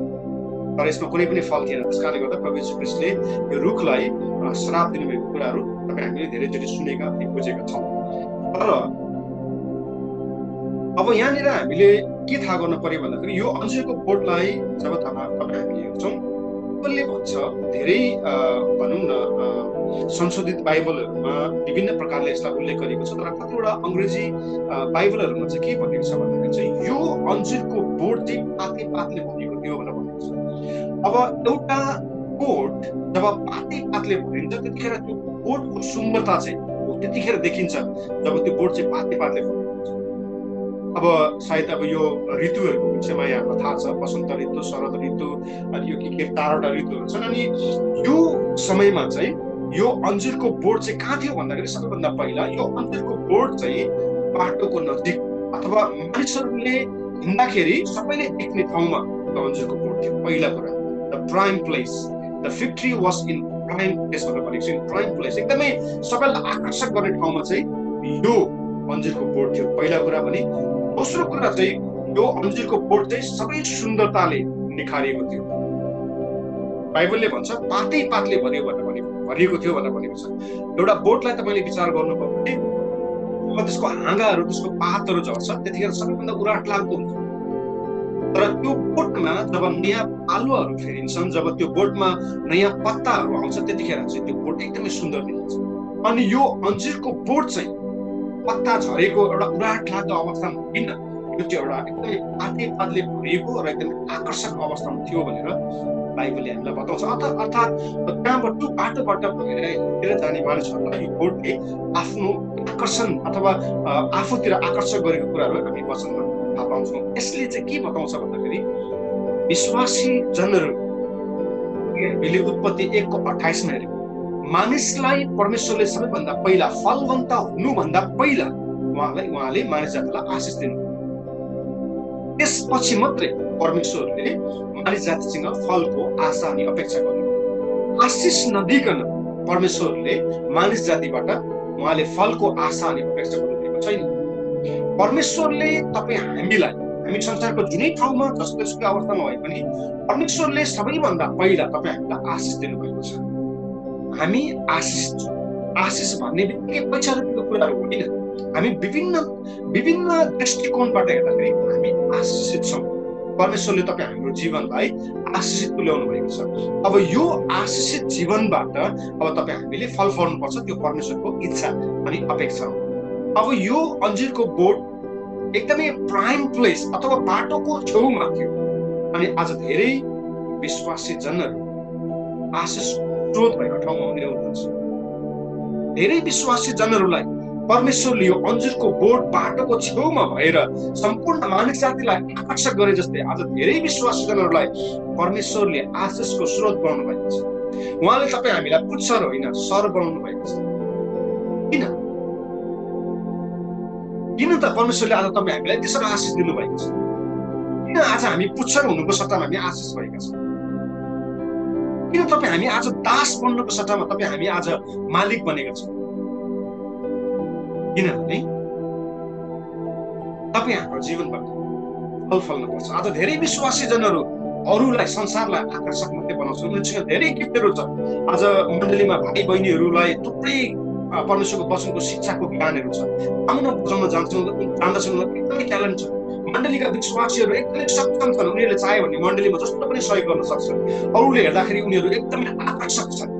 तर यसमा कुनै पनि फल थिएन। त्यस कारणले गर्दा प्रभु येशू ख्रीष्टले यो रुखलाई श्राप दिनुभएको कुराहरू तपाईँ हामीले धेरैचोटि सुनेका अनि बुझेका छौँ। तर अब यहाँनिर हामीले के थाहा गर्नु पर्यो भन्दाखेरि यो अन्जिरको बोटलाई जब तपाईँ हामीले हेर्छौँ, बाइबलले भन्छ, धेरै भनौँ न संशोधित बाइबलहरूमा विभिन्न प्रकारले यसलाई उल्लेख गरेको छ, तर कतिवटा अङ्ग्रेजी बाइबलहरूमा चाहिँ के भनेको छ भन्दाखेरि चाहिँ यो अन्जिरको बोट चाहिँ पातले भरिएको थियो भनेर भनेको छ। अब एउटा बोट जब पातले भरिन्छ त्यतिखेर त्यो बोटको सुन्दरता चाहिँ त्यतिखेर देखिन्छ जब त्यो बोट चाहिँ पातले भरिन्छ। अब सायद अब यो ऋतुहरूको विषयमा यहाँलाई थाहा छ, वसन्त ऋतु, शरद ऋतु, अनि यो के चारवटा ऋतुहरू छन्। अनि यो समयमा चाहिँ यो अन्जिरको बोट चाहिँ कहाँ थियो भन्दाखेरि सबैभन्दा पहिला यो अन्जिरको बोट चाहिँ बाटोको नजिक अथवा मानिसहरूले हिँड्दाखेरि सबैले देख्ने ठाउँमा त्यो अन्जिरको बोट थियो। पहिला कुरा the prime place, the fig tree was in prime place भनेर भनेको छ। इन प्राइम प्लेस एकदमै सबैलाई आकर्षक गर्ने ठाउँमा चाहिँ यो अन्जिरको बोट थियो, पहिला कुरा भने। दोस्रो कुरा चाहिँ यो अन्जिरको बोट चाहिँ सबै सुन्दरताले निखारिएको थियो। बाइबलले भन्छ पातले भरिएको थियो भनेर भनेको छ। एउटा बोटलाई तपाईँले विचार गर्नुभयो भने अब त्यसको हाँगाहरू, त्यसको पातहरू झर्छ, त्यतिखेर सबैभन्दा उराट लाग्दो हुन्छ। तर त्यो बोटमा जब नयाँ पालुवाहरू फेरिन्छन्, जब त्यो बोटमा नयाँ पत्ताहरू आउँछ, त्यतिखेर चाहिँ त्यो बोट एकदमै सुन्दर देखिन्छ। अनि यो अन्जिरको बोट चाहिँ पत्ता झरेको एउटा उराट लाग्दो अवस्थामा होइन, यो चाहिँ एउटा एकदमै पातले भरिएको र एकदमै आकर्षक अवस्थामा थियो भनेर बाइबलले हामीलाई बताउँछ। अर्थात् त्यहाँबाट त्यो बाटोबाट हिँडेर जाने मानिसहरूलाई यो बोटले आफ्नो आकर्षण अथवा आफूतिर आकर्षक गरेको कुराहरू हामी वचनमा थाहा पाउँछौँ। यसले चाहिँ के बताउँछ भन्दाखेरि विश्वासी जनहरू उत्पत्ति 1:28 हेऱ्यौँ, मानिसलाई परमेश्वरले सबैभन्दा पहिला फलवन्त हुनुभन्दा पहिला उहाँले मानिस जातिलाई आशिष दिनु, त्यसपछि मात्रै परमेश्वरले मानिस जातिसँग फलको आशा अनि अपेक्षा गर्नु। आशिष नदिकन परमेश्वरले मानिस जातिबाट उहाँले फलको आशा अनि अपेक्षा गर्नुभएको छैन। परमेश्वरले हामी संसारको जुनै ठाउँमा जस्तो अवस्थामा भए पनि परमेश्वरले सबैभन्दा पहिला हामीलाई आशिष दिनुभएको छ। हामी आशिष भन्ने बित्तिकै पैसा रुपियाँको कुराहरू होइन। हामी विभिन्न दृष्टिकोणबाट हेर्दाखेरि हामी आशिषित छौँ। परमेश्वरले हाम्रो जीवनलाई आशिषित तुल्याउनु भएको छ। अब यो आशिषित जीवनबाट अब हामीले फल फल्नुपर्छ, त्यो परमेश्वरको इच्छा अनि अपेक्षा हो। अब यो अन्जिरको बोट एकदमै प्राइम प्लेस अथवा बाटोको छेउमा थियो। अनि आज धेरै विश्वासी जनहरू आशिष स्रोत भएको ठाउँमा हुनुहुन्छ। धेरै विश्वासी जनहरूलाई परमेश्वरले यो अन्जिरको बोट बाटोको छेउमा भएर सम्पूर्ण मानिस जातिलाई आकर्षक गरे जस्तै आज धेरै विश्वासी जनहरूलाई परमेश्वरले आशिषको स्रोत बनाउनु भएको छ। उहाँले हामीलाई पुच्छर होइन सर बनाउनु भएको छ। किन त परमेश्वरले आज हामीलाई त्यसरी आशिष दिनुभएको छ? किन आज हामी पुच्छर हुनुको सट्टामा हामी आशिष भएका छौँ? किन हामी आज दास बन्नुको सट्टामा हामी आज मालिक बनेका छौँ? किनभने हाम्रो जीवनबाट फल फल्नुपर्छ। आज धेरै विश्वासी जनहरू अरूलाई संसारलाई आकर्षक मात्रै बनाउँछन्। उनीहरूसँग धेरै गिफ्टहरू छ। आज मण्डलीमा भाइ बहिनीहरूलाई थुप्रै परमेश्वरको वचनको शिक्षाको ज्ञानहरू छ। आउन बुझाउन जान्दछन्, एकदमै ट्यालेन्ट छ। मण्डलीका विश्वासीहरू एकदमै सक्षम छन्, उनीहरूले चाह्यो भने मण्डलीमा जस्तो पनि सहयोग गर्न सक्छन्। अरूले हेर्दाखेरि उनीहरू एकदमै आकर्षक छन्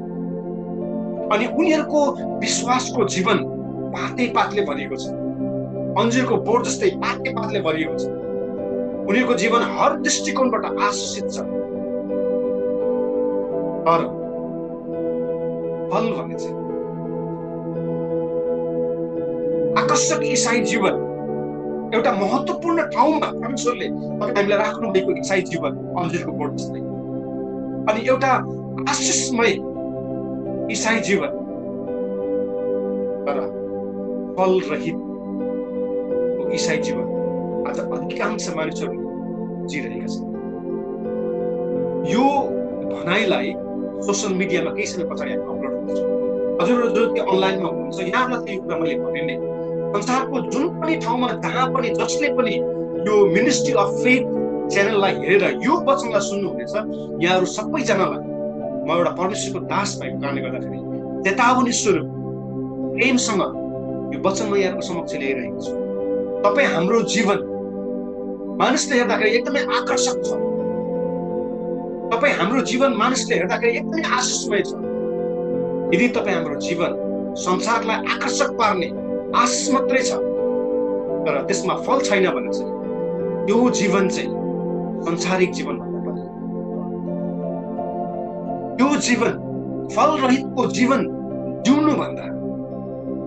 अनि उनीहरूको विश्वासको जीवन पाते पातले भरिएको छ, अन्जिरको बोट जस्तै पाते पातले भरिएको छ। उनीहरूको जीवन हर दृष्टिकोणबाट आशीषित छ। तर फल भने चाहिँ आकर्षक इसाई जीवन एउटा महत्त्वपूर्ण ठाउँमा परमेश्वरले हामीलाई राख्नु भएको इसाई जीवन अन्जिरको बोट जस्तै, अनि एउटा आशिषमय इसाई जीवन तर फल रहित इसाई जीवन आज अधिकांश मानिसहरू जिरहेका छन्। यो भनाइलाई सोसल मिडियामा केही समय पछाडि हामी अपलोड गर्छौँ। हजुरहरू जो अनलाइनमा हुनुहुन्छ यहाँलाई यो कुरा मैले भने नै संसारको जुन पनि ठाउँमा जहाँ पनि जसले पनि यो मिनिस्ट्री अफ फेथ च्यानललाई हेरेर यो वचनलाई सुन्नुहुनेछ, यहाँहरू सबैजनालाई म एउटा परमेश्वरको दास भएको कारणले गर्दाखेरि चेतावनी स्वरूप प्रेमसँग यो वचन म यहाँको समक्ष ल्याइरहेको छु। तपाईँ हाम्रो जीवन मानिसले हेर्दाखेरि एकदमै आकर्षक छ, तपाईँ हाम्रो जीवन मानिसले हेर्दाखेरि एकदमै आशिषमय छ। यदि तपाईँ हाम्रो जीवन संसारलाई आकर्षक पार्ने आशिष मात्रै छ तर त्यसमा फल छैन भने चाहिँ यो जीवन चाहिँ संसारिक जीवन भन्दा पनि यो जीवन फल रहितको जीवन जिउनु भन्दा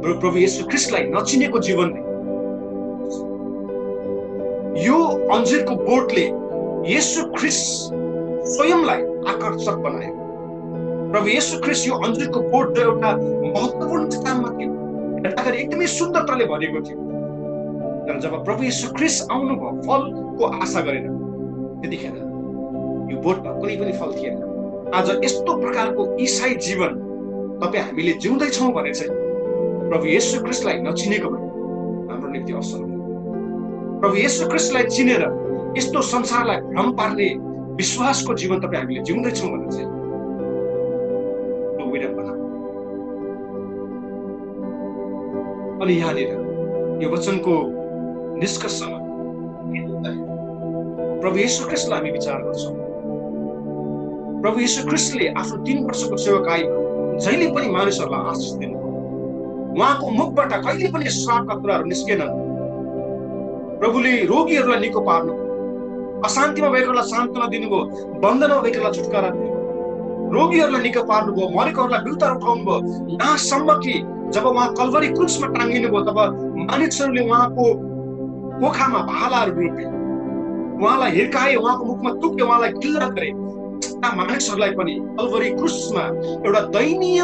प्रभु येशू ख्रीष्टलाई नचिनेको जीवन नै। यो अन्जिरको बोटले येशू ख्रीष्ट स्वयंलाई आकर्षक बनायो। प्रभु येशू ख्रीष्ट यो अन्जिरको बोट जो एउटा महत्त्वपूर्ण स्थानमा थियो, हेर्दाखेरि एकदमै सुन्दरताले भरिएको थियो। तर जब प्रभु येशू ख्रीष्ट आउनुभयो फलको आशा गरेर, त्यतिखेर यो बोटमा कुनै पनि फल थिएन। आज यस्तो प्रकारको इसाई जीवन तपाईँ हामीले जिउँदैछौँ भने चाहिँ प्रभु येशू ख्रीष्टलाई नचिनेको भए हाम्रो निम्ति असल हो। प्रभु येशू ख्रीष्टलाई चिनेर यस्तो संसारलाई भ्रम पार्ने विश्वासको जीवन तपाईँ हामीले जिउँदैछौँ भने चाहिँ विडम्बना। अनि यहाँनिर यो वचनको निष्कर्षमा प्रभु येशू ख्रीष्टलाई हामी विचार गर्छौँ। प्रभु येशू ख्रीष्टले आफ्नो 3 वर्षको सेवकाईमा जहिले पनि मानिसहरूलाई आशिष दिनुभयो। उहाँको मुखबाट कहिले पनि श्रापका कुराहरू निस्केनन्। प्रभुले रोगीहरूलाई निको पार्नु, अशान्तिमा भएकोलाई सान्त्वना दिनुभयो, बन्धनमा भएकोलाई छुटकारा दिनुभयो, रोगीहरूलाई निको पार्नुभयो, मरेकोहरूलाई बिउता उठाउनु भयो। यहाँसम्म कि जब उहाँ कल्भरी क्रुसमा टाङ्गिनु भयो तब मानिसहरूले उहाँको पोखामा भालाहरू रोपे, उहाँलाई हिर्काए, उहाँको मुखमा तुक्के, उहाँलाई गिल्ला गरे। मानिसहरूलाई पनि कल्भरी क्रुसमा एउटा दयनीय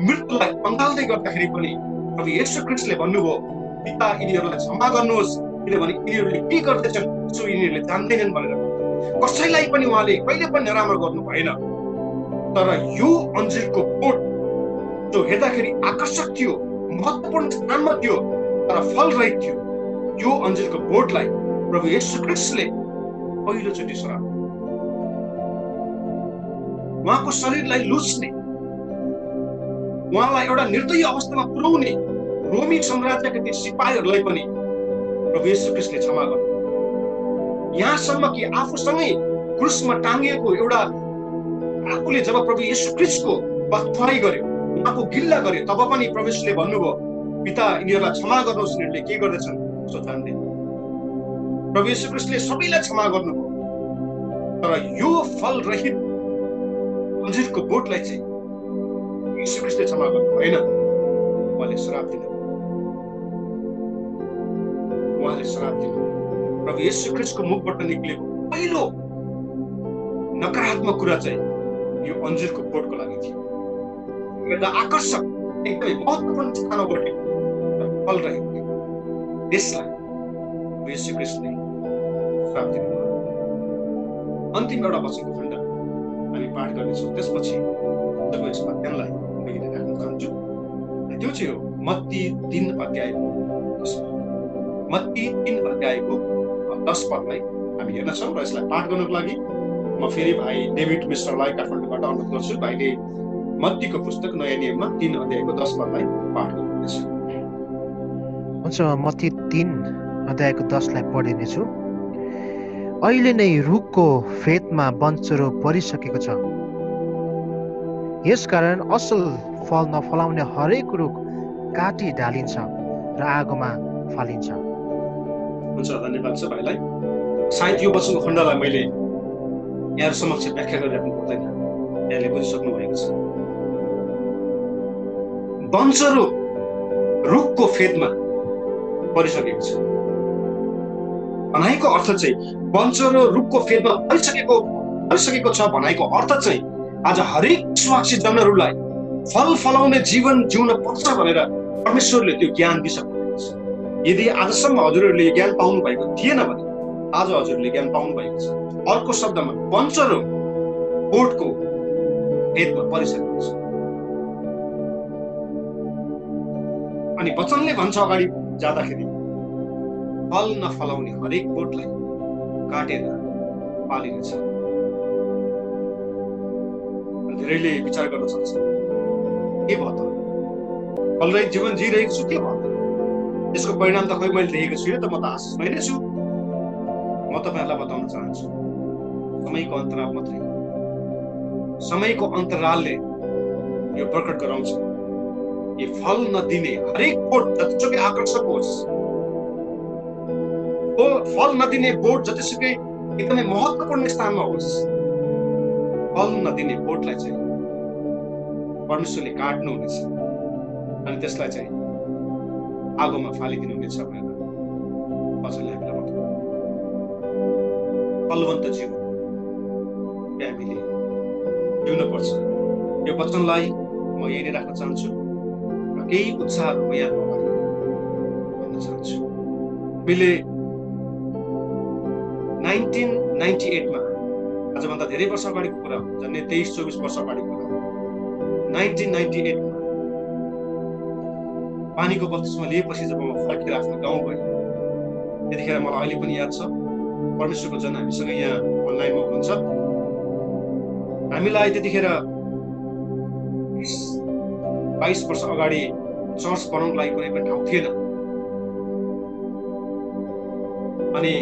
मृत्युलाई अँगाल्दै गर्दाखेरि पनि प्रभु येशू ख्रीष्टले भन्नुभयो, पिता यिनीहरूलाई क्षमा गर्नुहोस् किनभने यिनीहरूले के गर्दैछन् सो यिनीहरूले जान्दैनन् भनेर। कसैलाई पनि उहाँले कहिले पनि नराम्रो गर्नु भएन। तर यो अन्जिरको बोट जो हेर्दाखेरि आकर्षक थियो, महत्त्वपूर्ण स्थानमा थियो तर फल रहित थियो, यो अन्जिरको बोटलाई प्रभु येशू ख्रीष्टले पहिलोचोटि श्राप, उहाँको शरीरलाई लुच्ने, उहाँलाई एउटा निर्दयी अवस्थामा पुर्याउने रोमी साम्राज्यका ती सिपाहीहरूलाई पनि प्रभु येशू ख्रीष्टले क्षमा गर्नु। यहाँसम्म कि आफूसँगै क्रुसमा टाङ्गिएको एउटा आफूले जब प्रभु येशू ख्रीष्टको बदफाई गर्यो, उहाँको गिल्ला गर्यो, तब पनि परमेश्वरले भन्नुभयो, पिता यिनीहरूलाई क्षमा गर्नुहोस्, यिनीहरूले के गर्दैछन् सो जान्दैन। प्रभु येशू ख्रीष्टले सबैलाई क्षमा गर्नुभयो। तर यो फल रहित अन्जिरको बोटलाई चाहिँ येशू ख्रीष्टले क्षमा गर्नु भएन। उहाँले श्राप दिनुभयो। प्रभु येशू ख्रीष्टको मुखबाट निक्लेको पहिलो नकारात्मक कुरा चाहिँ यो अन्जिरको बोटको लागि थियो। एउटा आकर्षक एकदमै महत्त्वपूर्ण स्थानमा घटेको फल रहेको त्यसलाई येशू ख्रीष्टले श्राप दिनुभयो। अन्तिम एउटा वचनको खण्ड हामी पाठ गर्नेछौँ। त्यसपछि जब यस अध्यायलाई मैले राख्न चाहन्छु त्यो चाहिँ हो मत्ती 3 अध्यायको 10 पदलाई हामी हेर्नेछौँ र यसलाई पाठ गर्नको लागि म फेरि भाइ डेभिड मिश्रलाई काठमाडौँबाट अनुरोध गर्छु। भाइले मत्तीको पुस्तक नयाँ नियममा 3 अध्यायको 10 पदलाई पाठ गर्नुहुनेछ। हुन्छ, मत्ती 3 अध्यायको 10 लाई पढिनेछु। अहिले नै रुखको फेदमा बन्चरो परिसकेको छ। यसकारण असल फल नफलाउने हरेक रुख काटी ढालिन्छ र आगोमा फालिन्छ। हुन्छ, धन्यवाद छ भाइलाई। सायद यो वचनको खण्डलाई मैले यहाँहरू समक्ष व्याख्या गरिराख्नु पर्दैन, यहाँले बुझिसक्नु भएको छ। बन्चरो रुखको फेदमा परिसकेको छ भनाइको अर्थ चाहिँ, बन्चरो रुखको फेदमा परिसकेको छ भनाइको अर्थ चाहिँ आज हरेक विश्वासी जनहरूलाई फल फलाउने जीवन जिउन पर्छ भनेर परमेश्वरले त्यो ज्ञान दिइसक्नु भएको छ। यदि आजसम्म हजुरहरूले यो ज्ञान पाउनु भएको थिएन भने आज हजुरहरूले ज्ञान पाउनु भएको छ। अर्को शब्दमा बन्चरो बोटको फेदमा परिसकेको छ। अनि वचनले भन्छ अगाडि जाँदाखेरि फल नफलाउने हरेक बोटलाई काटेर पालिनेछ। धेरैले विचार गर्न सक्छ, के भयो त, फलरहित जीवन जिइरहेको छु, के भयो त, यसको परिणाम त खै मैले देखेको छुइनँ त, म त आशिषमै नै छु। म तपाईँहरूलाई बताउन चाहन्छु, समयको अन्तराल मात्रै, समयको अन्तरालले यो प्रकट गराउँछ। यो फल नदिने हरेक बोट जतिसुकै आकर्षक होस्, फल नदिने बोट जतिसुकै एकदमै महत्त्वपूर्ण स्थानमा होस्, फल नदिने बोटलाई चाहिँ परमेश्वरले काट्नुहुनेछ अनि त्यसलाई चाहिँ आगोमा फालिदिनुहुनेछ भनेर वचनले हामीलाई बताउँछ। फलवन्त जीवन हामीले जिउनुपर्छ। यो वचनलाई म यही नै राख्न चाहन्छु र केही उत्साहहरू म यहाँ भन्न चाहन्छु। हामीले 1998 मा, आजभन्दा धेरै वर्ष अगाडिको कुरा हो, झन्डै 23-24 वर्ष अगाडिको कुरा हो। 1998 मा पानीको बत्तिसमा लिएपछि जब म फर्केर आफ्नो गाउँ गएँ, त्यतिखेर मलाई अहिले पनि याद छ, परमेश्वरको जन हामीसँग यहाँ अनलाइनमा हुनुहुन्छ। हामीलाई त्यतिखेर 22 वर्ष अगाडि चर्च बनाउनको लागि कुनै पनि ठाउँ थिएन। अनि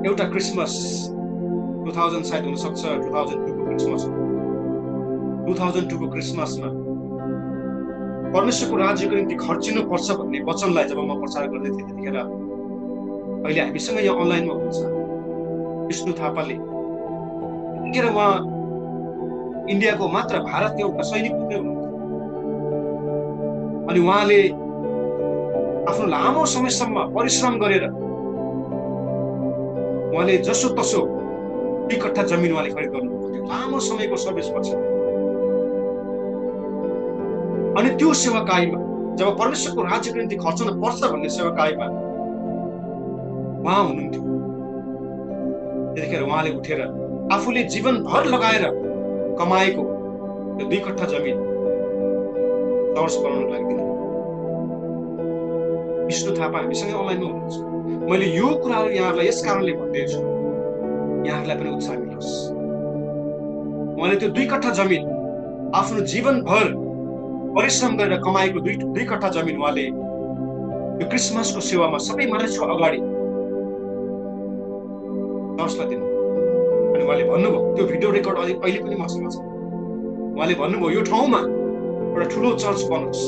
एउटा क्रिसमस 2000 सायद हुन सक्छ, 2002 को क्रिसमस, 2002 को क्रिसमसमा परमेश्वरको राज्यको निम्ति खर्चिनु पर्छ भन्ने वचनलाई जब म प्रचार गर्दै थिएँ, त्यतिखेर अहिले हामीसँग यहाँ अनलाइनमा हुनुहुन्छ विष्णु थापाले। त्यतिखेर उहाँ इन्डियाको मात्र भारतको एउटा सैनिक मात्रै हुनुहुन्थ्यो। अनि उहाँले आफ्नो लामो समयसम्म परिश्रम गरेर उहाँले जसो तसो 2 कट्ठा जमिन उहाँले खरिद गर्नुभयो लामो समयको सर्भिसपछि। अनि त्यो सेवाकाईमा जब परमेश्वरको राज्यको निम्ति खर्चन पर्छ भन्ने सेवाकाईमा उहाँ हुनुहुन्थ्यो। त्यतिखेर उहाँले उठेर आफूले जीवनभर लगाएर कमाएको त्यो 2 कट्ठा जमिन चर्च बनाउनको लागि दिनु। विष्णु थापा हामीसँगै अनलाइनमा हुनुहुन्छ। मैले यो कुराहरू यहाँहरूलाई यस कारणले भन्दैछु, यहाँहरूलाई पनि उत्साह मिलोस्। उहाँले त्यो 2 कट्ठा जमिन आफ्नो जीवनभर परिश्रम गरेर कमाएको 2 कट्ठा जमिन उहाँले यो क्रिसमसको सेवामा सबै मानिसको अगाडि चर्चलाई दिनु। अनि उहाँले भन्नुभयो, त्यो भिडियो रेकर्ड अहिले पनि मसँग छ। उहाँले भन्नुभयो, यो ठाउँमा एउटा ठुलो चर्च बनोस्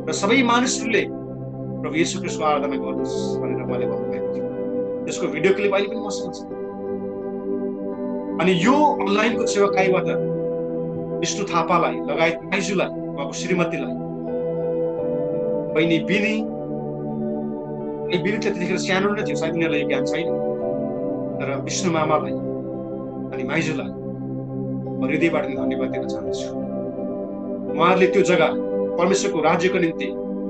र सबै मानिसहरूले प्रभु येशू ख्रीष्टको आराधना गर्नुहोस् भनेर उहाँले भन्नुभएको थियो। त्यसको भिडियो क्लिप अहिले पनि मसँग छ। अनि यो अनलाइनको सेवाकाईबाट विष्णु थापालाई लगायत आइजुलाई, उहाँको श्रीमतीलाई, बहिनी बिनी त्यतिखेर सानो नै थियो, सायद उनीहरूलाई यो ज्ञान छैन, तर विष्णु मामालाई अनि माइजुलाई म हृदयबाट धन्यवाद दिन चाहन्छु। उहाँहरूले त्यो जग्गा परमेश्वरको राज्यको निम्ति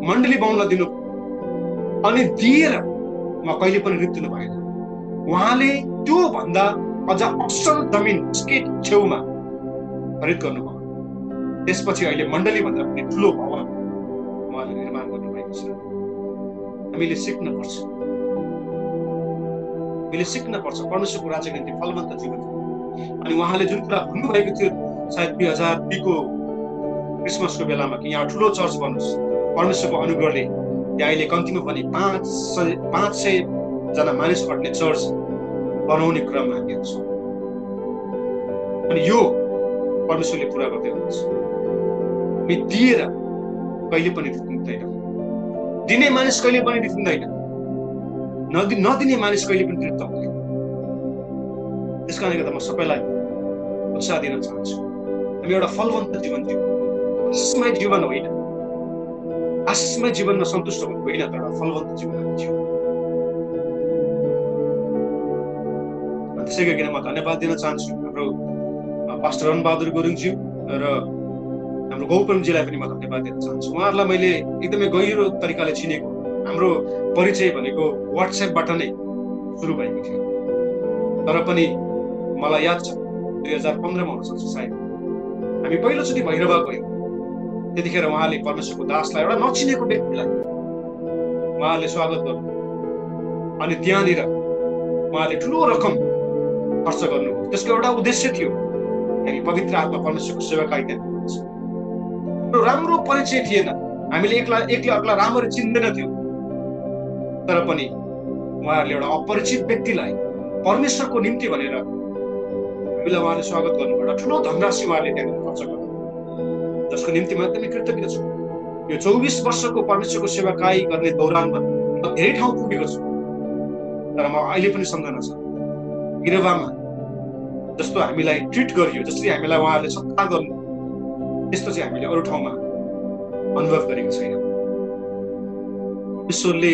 मण्डली बनाउन दिनु अनि दिएर म कहिले पनि रित्तिनु भएन। उहाँले त्यो भन्दा अझ असल जमिन उसकै छेउमा खरिद गर्नुभयो। त्यसपछि अहिले मण्डली भन्दा पनि ठुलो भवन उहाँले निर्माण गर्नुभएको छ। हामीले सिक्नुपर्छ परमेश्वरको राज्यको निम्ति फलवन्त जीवन। अनि उहाँले जुन कुरा भन्नुभएको थियो सायद 2002 को क्रिसमसको बेलामा कि यहाँ ठुलो चर्च बनोस्, परमेश्वरको अनुग्रहले यहाँ अहिले कम्तीमा पनि 500 जना मानिस अट्ने चर्च बनाउने क्रममा हामीहरू छौँ। अनि यो परमेश्वरले पुरा गर्दै हुनुहुन्छ। हामी दिएर कहिले पनि रित्तिँदैन, दिने मानिस कहिले पनि रित्तिँदैन, नदिने मानिस कहिले पनि तृप्त हुँदैन। त्यस कारणले गर्दा म सबैलाई उत्साह दिन चाहन्छु, हामी एउटा फलवन्त जीवन जिउँ, आशिषमय जीवन होइन, आशिषमय जीवनमा सन्तुष्ट हुनु होइन, तर एउटा फलवन्त जीवन हामी जिउँ। त्यसै गरिकन म धन्यवाद दिन चाहन्छु हाम्रो पास्टर रणबहादुर गुरुङज्यू र हाम्रो गौतमजीलाई पनि म धन्यवाद दिन चाहन्छु। उहाँहरूलाई मैले एकदमै गहिरो तरिकाले चिनेको, हाम्रो परिचय भनेको व्हाट्सएपबाट नै सुरु भएको थियो। तर पनि मलाई याद छ 2015मा हुनसक्छ सायद हामी पहिलोचोटि भैरवा गयौँ। त्यतिखेर उहाँले परमेश्वरको दासलाई, एउटा नचिनेको व्यक्तिलाई उहाँले स्वागत गर्नु, अनि त्यहाँनिर उहाँले ठुलो रकम खर्च गर्नु। त्यसको एउटा उद्देश्य थियो, हामी पवित्र आत्मा परमेश्वरको सेवाकाई गर्नुहुन्छ। राम्रो परिचय थिएन, हामीले एक्लै अर्कालाई राम्ररी चिन्दैन थियौँ, तर पनि उहाँहरूले एउटा अपरिचित व्यक्तिलाई परमेश्वरको निम्ति भनेर हामीलाई उहाँले स्वागत गर्नु, एउटा ठुलो धनराशि उहाँले त्यहाँनिर खर्च गर्नु, जसको निम्ति म एकदमै कृतज्ञ छु। यो 24 वर्षको परमेश्वरको सेवाकाई गर्ने दौरानमा म धेरै ठाउँ पुगेको छु, तर म अहिले पनि सम्झना छ गिरवामा जस्तो हामीलाई ट्रिट गरियो, जसरी हामीलाई उहाँहरूले सत्कार गर्नु, त्यस्तो चाहिँ हामीले अरू ठाउँमा अनुभव गरेको छैन। ईश्वरले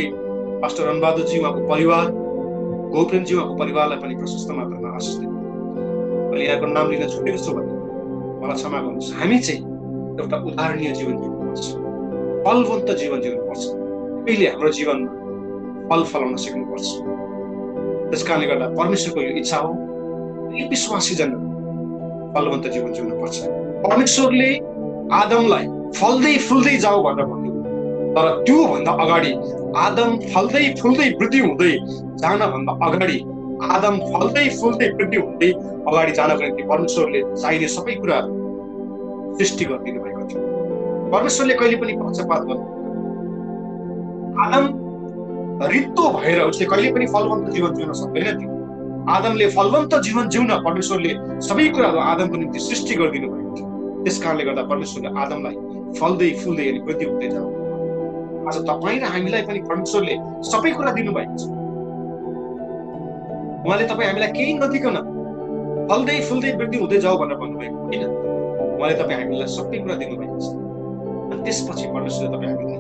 पास्टर रणबहादुरजी, उहाँको परिवार, गोप्रेमजी, उहाँको परिवारलाई पनि प्रशस्त मात्रामा आशिष दिनु। मैले यहाँको नाम लिन छुटेको छु भने मलाई क्षमा गर्नुहोस्। हामी चाहिँ एउटा उदाहरणीय जीवन जिउनुपर्छ, फलवन्त जीवन जिउनुपर्छ, अहिले हाम्रो जीवनमा फल फलाउन सिक्नुपर्छ। त्यस कारणले गर्दा परमेश्वरको यो इच्छा हो, विश्वासी जन फलवन्त जीवन जिउनुपर्छ। परमेश्वरले आदमलाई फल्दै फुल्दै जाऊ भनेर भन्नु, तर त्योभन्दा अगाडि आदम फल्दै फुल्दै वृद्धि हुँदै जानभन्दा अगाडि, आदम फल्दै फुल्दै वृद्धि हुँदै अगाडि जानको निम्ति परमेश्वरले चाहिने सबै कुरा सृष्टि गरिदिनु भएको थियो। परमेश्वरले कहिले पनि पक्षपात गर्नु, आदम रित्तो भएर उसले कहिले पनि फलवन्त जीवन जिउन सक्दैन थियो। आदमले फलवन्त जीवन जिउन परमेश्वरले सबै कुराहरू आदमको निम्ति सृष्टि गरिदिनु भएको थियो। त्यस कारणले गर्दा परमेश्वरले आदमलाई फल्दै फुल्दै अनि वृद्धि हुँदै जाऊ। आज तपाईँ र हामीलाई पनि परमेश्वरले सबै कुरा दिनुभएको छ। उहाँले तपाईँ हामीलाई केही नदिकन फल्दै फुल्दै वृद्धि हुँदै जाऊ भनेर भन्नुभएको होइन, उहाँले तपाईँ हामीलाई सबै कुरा दिनुभएको छ। अनि त्यसपछि परमेश्वरले तपाईँ हामीलाई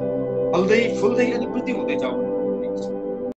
फल्दै फुल्दै अनि वृद्धि हुँदै जाऊ भन्नुभएको छ।